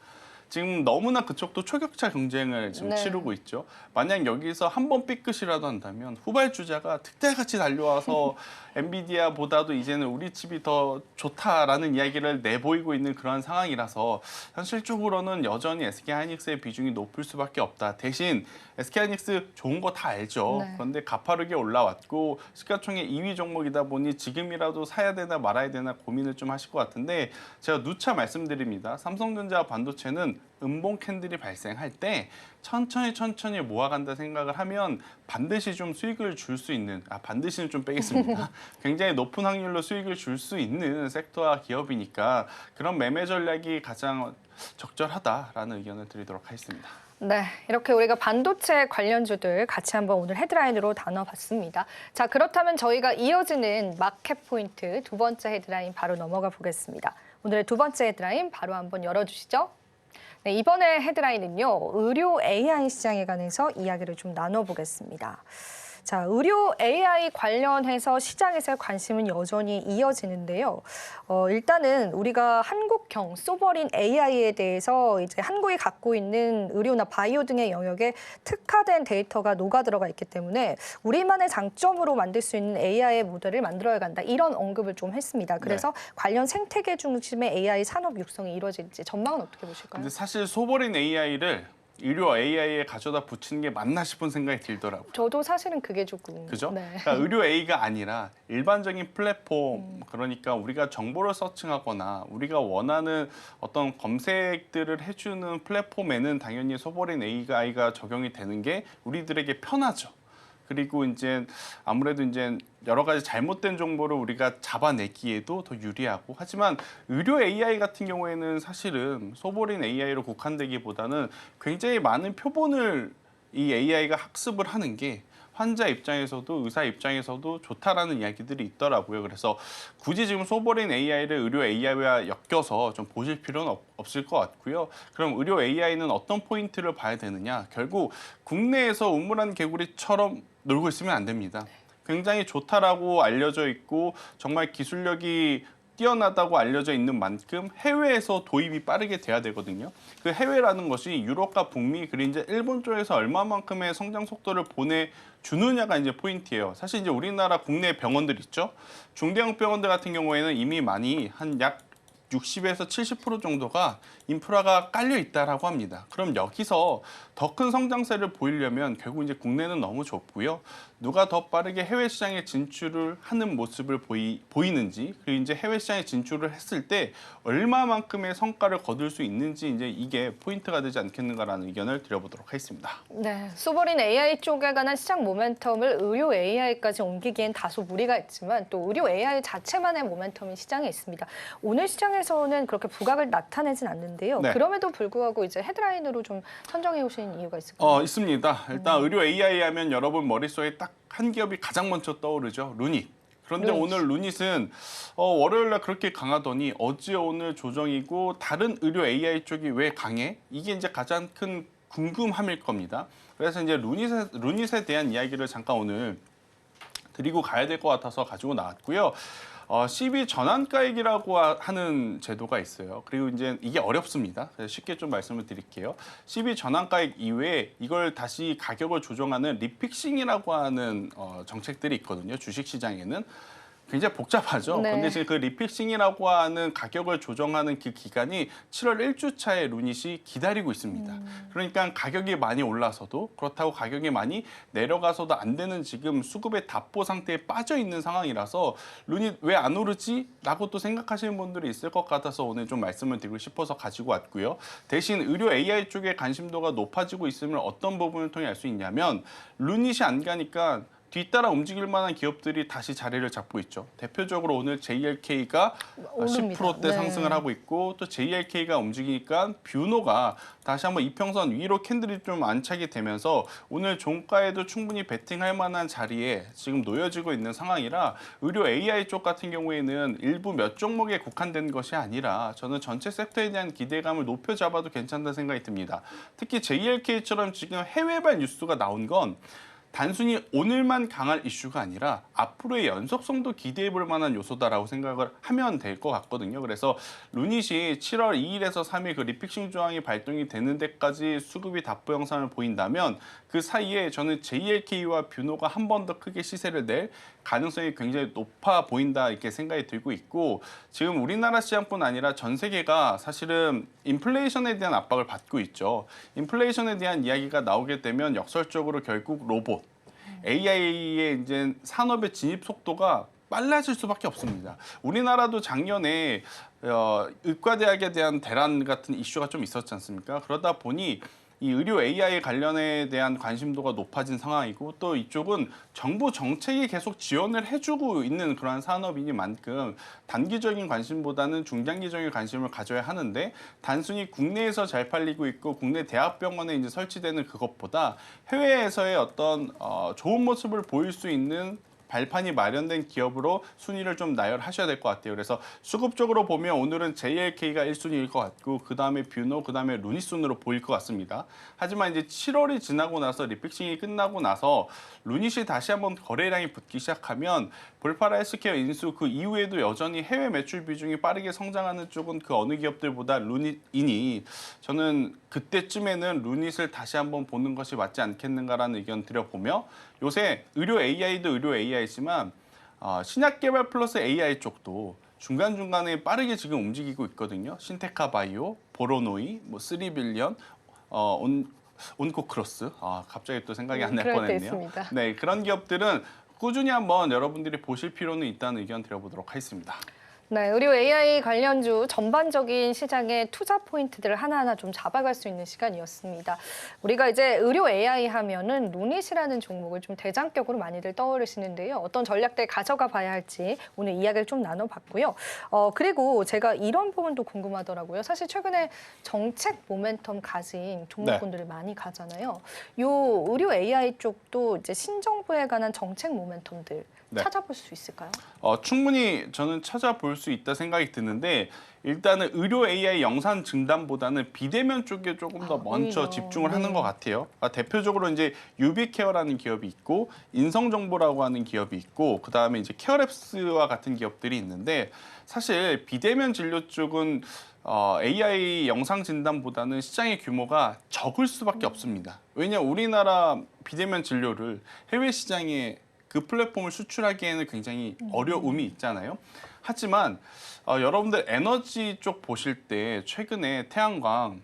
지금 너무나 그쪽도 초격차 경쟁을 지금 네. 치르고 있죠. 만약 여기서 한 번 삐끗이라도 한다면 후발주자가 득달같이 달려와서 엔비디아보다도 이제는 우리 칩이 더 좋다라는 이야기를 내보이고 있는 그런 상황이라서 현실적으로는 여전히 SK하이닉스의 비중이 높을 수밖에 없다. 대신 SK하이닉스 좋은 거 다 알죠. 네. 그런데 가파르게 올라왔고 시가총액 2위 종목이다 보니 지금이라도 사야 되나 말아야 되나 고민을 좀 하실 것 같은데 제가 누차 말씀드립니다. 삼성전자 반도체는 음봉 캔들이 발생할 때 천천히 모아간다 생각을 하면 반드시 좀 수익을 줄 수 있는 반드시는 좀 빼겠습니다. 굉장히 높은 확률로 수익을 줄 수 있는 섹터와 기업이니까 그런 매매 전략이 가장 적절하다라는 의견을 드리도록 하겠습니다. 네, 이렇게 우리가 반도체 관련주들 같이 한번 오늘 헤드라인으로 나눠봤습니다. 자, 그렇다면 저희가 이어지는 마켓 포인트 두 번째 헤드라인 바로 넘어가 보겠습니다. 오늘의 두 번째 헤드라인 바로 한번 열어주시죠. 네, 이번에 헤드라인은요, 의료 AI 시장에 관해서 이야기를 좀 나눠보겠습니다. 자, 의료 AI 관련해서 시장에서의 관심은 여전히 이어지는데요. 일단은 우리가 한국형 소버린 AI에 대해서 이제 한국이 갖고 있는 의료나 바이오 등의 영역에 특화된 데이터가 녹아 들어가 있기 때문에 우리만의 장점으로 만들 수 있는 AI 모델을 만들어야 간다. 이런 언급을 좀 했습니다. 그래서 관련 생태계 중심의 AI 산업 육성이 이루어질지 전망은 어떻게 보실까요? 근데 사실 소버린 AI를 의료 AI에 가져다 붙이는 게 맞나 싶은 생각이 들더라고요. 저도 사실은 그게 조금. 그죠? 네. 그러니까 의료 A가 아니라 일반적인 플랫폼, 그러니까 우리가 정보를 서칭하거나 우리가 원하는 어떤 검색들을 해주는 플랫폼에는 당연히 소버린 AI가 적용이 되는 게 우리들에게 편하죠. 그리고 이제 아무래도 이제 여러 가지 잘못된 정보를 우리가 잡아내기에도 더 유리하고 하지만 의료 AI 같은 경우에는 사실은 소버린 AI로 국한되기보다는 굉장히 많은 표본을 이 AI가 학습을 하는 게 환자 입장에서도 의사 입장에서도 좋다라는 이야기들이 있더라고요. 그래서 굳이 지금 소버린 AI를 의료 AI와 엮여서 좀 보실 필요는 없을 것 같고요. 그럼 의료 AI는 어떤 포인트를 봐야 되느냐? 결국 국내에서 우물안 개구리처럼 놀고 있으면 안 됩니다. 굉장히 좋다라고 알려져 있고 정말 기술력이 뛰어나다고 알려져 있는 만큼 해외에서 도입이 빠르게 돼야 되거든요. 그 해외라는 것이 유럽과 북미 그리고 이제 일본 쪽에서 얼마만큼의 성장 속도를 보내주느냐가 이제 포인트예요. 사실 이제 우리나라 국내 병원들 있죠. 중대형 병원들 같은 경우에는 이미 많이 한 약 60에서 70% 정도가 인프라가 깔려 있다라고 합니다. 그럼 여기서 더 큰 성장세를 보이려면 결국 이제 국내는 너무 좁고요. 누가 더 빠르게 해외 시장에 진출을 하는 모습을 보이는지, 그리고 이제 해외 시장에 진출을 했을 때 얼마만큼의 성과를 거둘 수 있는지 이제 이게 포인트가 되지 않겠는가라는 의견을 드려보도록 하겠습니다. 네, 쏘버린 AI 쪽에 관한 시장 모멘텀을 의료 AI까지 옮기기엔 다소 무리가 있지만 또 의료 AI 자체만의 모멘텀이 시장에 있습니다. 오늘 시장에서는 그렇게 부각을 나타내진 않는데요. 네. 그럼에도 불구하고 이제 헤드라인으로 좀 선정해 오신 이유가 있을까요? 있습니다. 일단 의료 AI 하면 여러분 머릿속에 딱 한 기업이 가장 먼저 떠오르죠. 루닛. 그런데 루닛. 오늘 루닛은 월요일날 그렇게 강하더니 어제 오늘 조정이고 다른 의료 AI 쪽이 왜 강해? 이게 이제 가장 큰 궁금함일 겁니다. 그래서 이제 루닛에 대한 이야기를 잠깐 오늘 드리고 가야 될 것 같아서 가지고 나왔고요. CB 전환가액이라고 하는 제도가 있어요. 그리고 이제 이게 어렵습니다. 그래서 쉽게 좀 말씀을 드릴게요. CB 전환가액 이외에 이걸 다시 가격을 조정하는 리픽싱이라고 하는 정책들이 있거든요. 주식시장에는. 굉장히 복잡하죠. 네. 근데 지금 그 리픽싱이라고 하는 가격을 조정하는 그 기간이 7월 1주차에 루닛이 기다리고 있습니다. 그러니까 가격이 많이 올라서도 그렇다고 가격이 많이 내려가서도 안 되는 지금 수급의 답보 상태에 빠져 있는 상황이라서 루닛 왜 안 오르지? 라고 또 생각하시는 분들이 있을 것 같아서 오늘 좀 말씀을 드리고 싶어서 가지고 왔고요. 대신 의료 AI 쪽에 관심도가 높아지고 있으면 어떤 부분을 통해 알 수 있냐면 루닛이 안 가니까 뒤따라 움직일 만한 기업들이 다시 자리를 잡고 있죠. 대표적으로 오늘 JLK가 오릅니다. 10%대 네. 상승을 하고 있고 또 JLK가 움직이니까 뷰노가 다시 한번 이평선 위로 캔들이 좀 안착이 되면서 오늘 종가에도 충분히 베팅할 만한 자리에 지금 놓여지고 있는 상황이라 의료 AI 쪽 같은 경우에는 일부 몇 종목에 국한된 것이 아니라 저는 전체 섹터에 대한 기대감을 높여 잡아도 괜찮다는 생각이 듭니다. 특히 JLK처럼 지금 해외발 뉴스가 나온 건 단순히 오늘만 강할 이슈가 아니라 앞으로의 연속성도 기대해 볼 만한 요소다라고 생각을 하면 될 것 같거든요. 그래서 루닛이 7월 2일에서 3일 그 리픽싱 조항이 발동이 되는 데까지 수급이 답보 영상을 보인다면 그 사이에 저는 JLK와 뷰노가 한 번 더 크게 시세를 낼 가능성이 굉장히 높아 보인다 이렇게 생각이 들고 있고 지금 우리나라 시장뿐 아니라 전 세계가 사실은 인플레이션에 대한 압박을 받고 있죠. 인플레이션에 대한 이야기가 나오게 되면 역설적으로 결국 로봇, AI의 이제 산업의 진입 속도가 빨라질 수밖에 없습니다. 우리나라도 작년에 의과대학에 대한 대란 같은 이슈가 좀 있었지 않습니까? 그러다 보니 이 의료 AI 관련에 대한 관심도가 높아진 상황이고 또 이쪽은 정부 정책이 계속 지원을 해주고 있는 그러한 산업이니만큼 단기적인 관심보다는 중장기적인 관심을 가져야 하는데 단순히 국내에서 잘 팔리고 있고 국내 대학병원에 이제 설치되는 그것보다 해외에서의 어떤 좋은 모습을 보일 수 있는 발판이 마련된 기업으로 순위를 좀 나열하셔야 될 것 같아요. 그래서 수급적으로 보면 오늘은 JLK가 1순위일 것 같고 그 다음에 뷰노, 그 다음에 루닛 순으로 보일 것 같습니다. 하지만 이제 7월이 지나고 나서 리픽싱이 끝나고 나서 루닛이 다시 한번 거래량이 붙기 시작하면 볼파라 헬스케어 인수 그 이후에도 여전히 해외 매출 비중이 빠르게 성장하는 쪽은 그 어느 기업들보다 루닛이니 저는 그때쯤에는 루닛을 다시 한번 보는 것이 맞지 않겠는가라는 의견 드려보며 요새 의료 AI도 의료 AI지만 신약 개발 플러스 AI 쪽도 중간중간에 빠르게 지금 움직이고 있거든요. 신테카 바이오, 보로노이, 뭐 3빌리언, 온코크로스. 갑자기 또 생각이 안 날 그럴 때 뻔했네요. 있습니다. 네, 그런 기업들은 꾸준히 한번 여러분들이 보실 필요는 있다는 의견 드려보도록 하겠습니다. 네, 의료 AI 관련주 전반적인 시장의 투자 포인트들을 하나하나 좀 잡아갈 수 있는 시간이었습니다. 우리가 이제 의료 AI 하면은 루닛이라는 종목을 좀 대장격으로 많이들 떠오르시는데요. 어떤 전략들 가져가 봐야 할지 오늘 이야기를 좀 나눠봤고요. 그리고 제가 이런 부분도 궁금하더라고요. 사실 최근에 정책 모멘텀 가진 종목군들을 많이 가잖아요. 요 의료 AI 쪽도 이제 신정부에 관한 정책 모멘텀들 네. 찾아볼 수 있을까요? 충분히 저는 찾아볼 수 있다 생각이 드는데 일단은 의료 AI 영상 진단보다는 비대면 쪽에 조금 더 먼저 오히려. 집중을 네. 하는 것 같아요. 대표적으로 이제 유비케어라는 기업이 있고 인성정보라고 하는 기업이 있고 그다음에 이제 케어랩스와 같은 기업들이 있는데 사실 비대면 진료 쪽은 AI 영상 진단보다는 시장의 규모가 적을 수밖에 없습니다. 왜냐하면 우리나라 비대면 진료를 해외 시장에 그 플랫폼을 수출하기에는 굉장히 어려움이 있잖아요. 하지만 여러분들 에너지 쪽 보실 때 최근에 태양광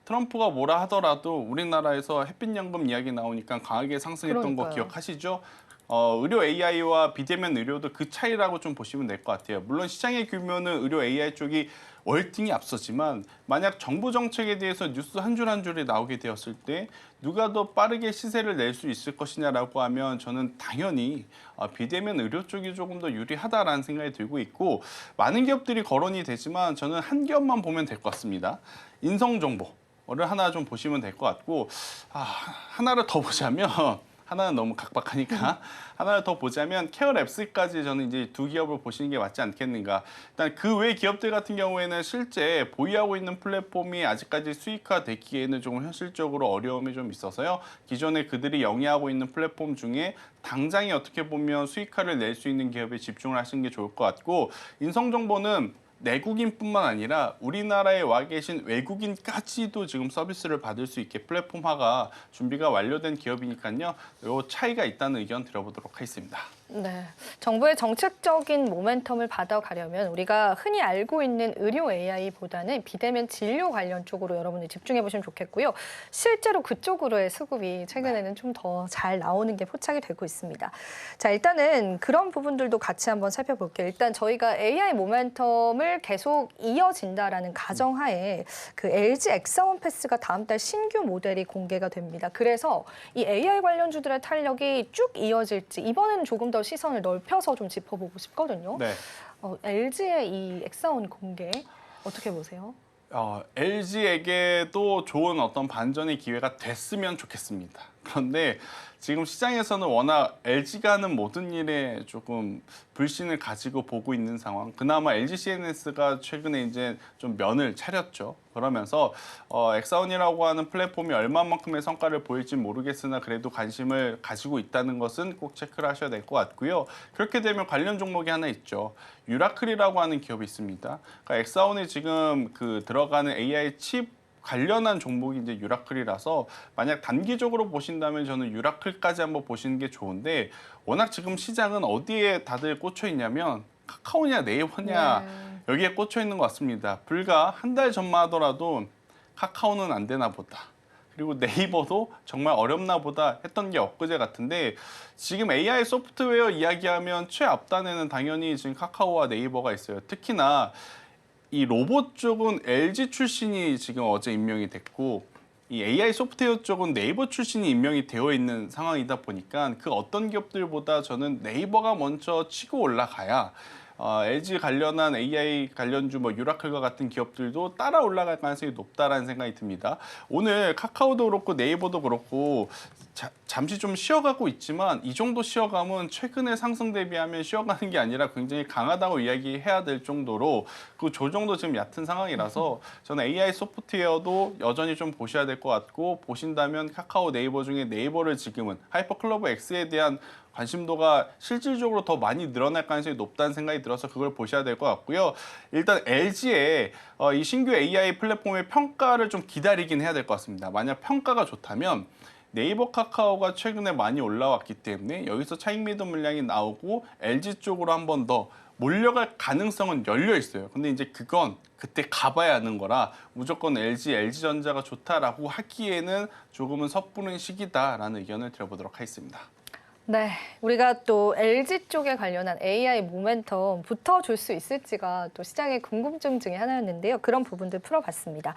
트럼프가 뭐라 하더라도 우리나라에서 햇빛연금 이야기 나오니까 강하게 상승했던 거 그러니까요. 기억하시죠? 의료 AI와 비대면 의료도 그 차이라고 좀 보시면 될 것 같아요. 물론 시장의 규모는 의료 AI 쪽이 월등히 앞서지만 만약 정부 정책에 대해서 뉴스 한 줄 한 줄이 나오게 되었을 때 누가 더 빠르게 시세를 낼 수 있을 것이냐라고 하면 저는 당연히 비대면 의료 쪽이 조금 더 유리하다라는 생각이 들고 있고 많은 기업들이 거론이 되지만 저는 한 기업만 보면 될 것 같습니다. 인성정보를 하나 좀 보시면 될 것 같고 하나를 더 보자면 하나는 너무 각박하니까 하나를 더 보자면 케어랩스까지 저는 이제 두 기업을 보시는 게 맞지 않겠는가. 일단 그 외 기업들 같은 경우에는 실제 보유하고 있는 플랫폼이 아직까지 수익화되기에는 조금 현실적으로 어려움이 좀 있어서요. 기존에 그들이 영위하고 있는 플랫폼 중에 당장에 어떻게 보면 수익화를 낼 수 있는 기업에 집중을 하시는 게 좋을 것 같고 인성정보는 내국인뿐만 아니라 우리나라에 와 계신 외국인까지도 지금 서비스를 받을 수 있게 플랫폼화가 준비가 완료된 기업이니까요. 이 차이가 있다는 의견 드려보도록 하겠습니다. 네, 정부의 정책적인 모멘텀을 받아가려면 우리가 흔히 알고 있는 의료 AI보다는 비대면 진료 관련 쪽으로 여러분들 집중해 보시면 좋겠고요. 실제로 그쪽으로의 수급이 최근에는 좀 더 잘 나오는 게 포착이 되고 있습니다. 자, 일단은 그런 부분들도 같이 한번 살펴볼게요. 일단 저희가 AI 모멘텀을 계속 이어진다라는 가정하에 그 LG 엑사원 패스가 다음 달 신규 모델이 공개가 됩니다. 그래서 이 AI 관련주들의 탄력이 쭉 이어질지 이번에는 조금 더 시선을 넓혀서 좀 짚어보고 싶거든요. 네. LG의 이 엑사원 공개 어떻게 보세요? LG에게도 좋은 어떤 반전의 기회가 됐으면 좋겠습니다. 그런데 지금 시장에서는 워낙 LG가 하는 모든 일에 조금 불신을 가지고 보고 있는 상황. 그나마 LG CNS가 최근에 이제 좀 면을 차렸죠. 그러면서 엑사원이라고 하는 플랫폼이 얼마만큼의 성과를 보일지 모르겠으나 그래도 관심을 가지고 있다는 것은 꼭 체크를 하셔야 될 것 같고요. 그렇게 되면 관련 종목이 하나 있죠. 유라클이라고 하는 기업이 있습니다. 그러니까 엑사원이 지금 그 들어가는 AI 칩 관련한 종목이 이제 유라클이라서 만약 단기적으로 보신다면 저는 유라클까지 한번 보시는 게 좋은데 워낙 지금 시장은 어디에 다들 꽂혀 있냐면 카카오냐 네이버냐 여기에 꽂혀 있는 것 같습니다. 불과 한 달 전만 하더라도 카카오는 안 되나 보다. 그리고 네이버도 정말 어렵나 보다 했던 게 엊그제 같은데 지금 AI 소프트웨어 이야기하면 최앞단에는 당연히 지금 카카오와 네이버가 있어요. 특히나 이 로봇 쪽은 LG 출신이 지금 어제 임명이 됐고 이 AI 소프트웨어 쪽은 네이버 출신이 임명이 되어 있는 상황이다 보니까 그 어떤 기업들보다 저는 네이버가 먼저 치고 올라가야 LG 관련한 AI 관련주 뭐 유라클과 같은 기업들도 따라 올라갈 가능성이 높다라는 생각이 듭니다. 오늘 카카오도 그렇고 네이버도 그렇고 잠시 좀 쉬어가고 있지만 이 정도 쉬어감은 최근의 상승 대비하면 쉬어가는 게 아니라 굉장히 강하다고 이야기해야 될 정도로 그 정도 지금 얕은 상황이라서 저는 AI 소프트웨어도 여전히 좀 보셔야 될 것 같고 보신다면 카카오 네이버 중에 네이버를 지금은 하이퍼클러버 X에 대한 관심도가 실질적으로 더 많이 늘어날 가능성이 높다는 생각이 들어서 그걸 보셔야 될 것 같고요. 일단 LG의 이 신규 AI 플랫폼의 평가를 좀 기다리긴 해야 될 것 같습니다. 만약 평가가 좋다면 네이버 카카오가 최근에 많이 올라왔기 때문에 여기서 차익 매도 물량이 나오고 LG 쪽으로 한 번 더 몰려갈 가능성은 열려 있어요. 근데 이제 그건 그때 가봐야 하는 거라 무조건 LG전자가 좋다라고 하기에는 조금은 섣부른 시기다라는 의견을 드려보도록 하겠습니다. 네, 우리가 또 LG 쪽에 관련한 AI 모멘텀 붙어줄 수 있을지가 또 시장의 궁금증 중에 하나였는데요. 그런 부분들 풀어봤습니다.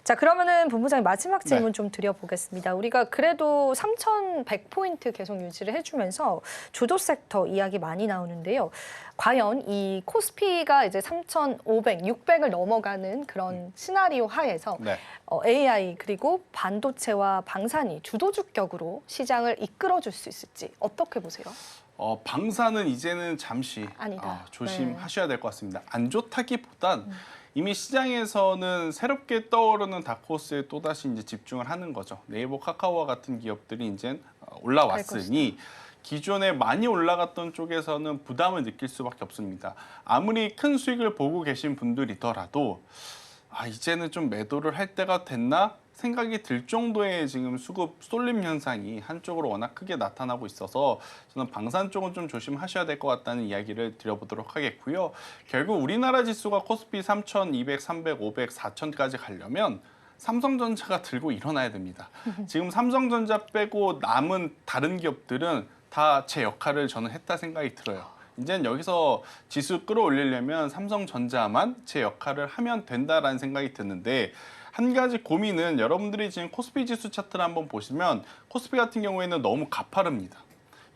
자, 그러면은 본부장님 마지막 질문 좀 드려보겠습니다. 우리가 그래도 3,100포인트 계속 유지를 해주면서 주도 섹터 이야기 많이 나오는데요. 과연 이 코스피가 이제 3,500, 600을 넘어가는 그런 시나리오 하에서 AI 그리고 반도체와 방산이 주도주격으로 시장을 이끌어줄 수 있을지 어떻게 보세요? 방사는 이제는 잠시 아니다. 조심하셔야 될 것 같습니다. 안 좋다기보단 이미 시장에서는 새롭게 떠오르는 다크호스에 또다시 이제 집중을 하는 거죠. 네이버, 카카오와 같은 기업들이 이제 올라왔으니 기존에 많이 올라갔던 쪽에서는 부담을 느낄 수밖에 없습니다. 아무리 큰 수익을 보고 계신 분들이더라도 이제는 좀 매도를 할 때가 됐나 생각이 들 정도의 지금 수급 쏠림 현상이 한쪽으로 워낙 크게 나타나고 있어서 저는 방산 쪽은 좀 조심하셔야 될 것 같다는 이야기를 드려보도록 하겠고요. 결국 우리나라 지수가 코스피 3,200, 300, 500, 4,000까지 가려면 삼성전자가 들고 일어나야 됩니다. 지금 삼성전자 빼고 남은 다른 기업들은 다 제 역할을 저는 했다 생각이 들어요. 이제는 여기서 지수 끌어올리려면 삼성전자만 제 역할을 하면 된다라는 생각이 드는데 한 가지 고민은 여러분들이 지금 코스피 지수 차트를 한번 보시면 코스피 같은 경우에는 너무 가파릅니다.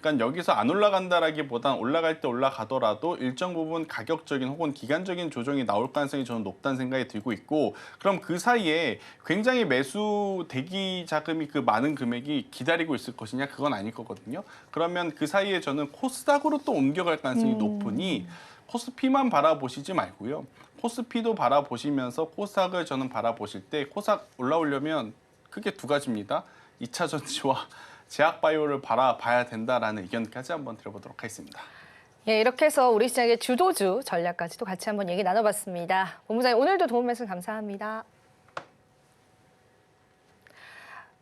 그러니까 여기서 안 올라간다라기보단 올라갈 때 올라가더라도 일정 부분 가격적인 혹은 기간적인 조정이 나올 가능성이 저는 높다는 생각이 들고 있고 그럼 그 사이에 굉장히 매수 대기 자금이 그 많은 금액이 기다리고 있을 것이냐 그건 아닐 거거든요. 그러면 그 사이에 저는 코스닥으로 또 옮겨갈 가능성이 높으니 코스피만 바라보시지 말고요. 코스피도 바라보시면서 코스닥을 저는 바라보실 때 코스닥 올라오려면 크게 두 가지입니다. 2차 전지와 제약바이오를 바라봐야 된다라는 의견까지 한번 드려보도록 하겠습니다. 예, 이렇게 해서 우리 시장의 주도주 전략까지도 같이 한번 얘기 나눠봤습니다. 본부장님 오늘도 도움 말씀 감사합니다.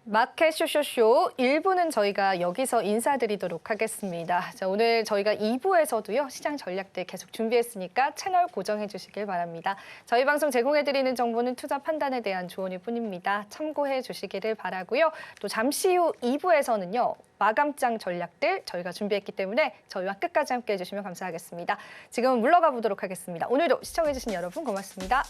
마켓 쇼쇼쇼 1부는 저희가 여기서 인사드리도록 하겠습니다. 자, 오늘 저희가 2부에서도요. 시장 전략들 계속 준비했으니까 채널 고정해 주시길 바랍니다. 저희 방송 제공해드리는 정보는 투자 판단에 대한 조언일 뿐입니다. 참고해 주시기를 바라고요. 또 잠시 후 2부에서는요. 마감장 전략들 저희가 준비했기 때문에 저희와 끝까지 함께해 주시면 감사하겠습니다. 지금은 물러가 보도록 하겠습니다. 오늘도 시청해 주신 여러분 고맙습니다.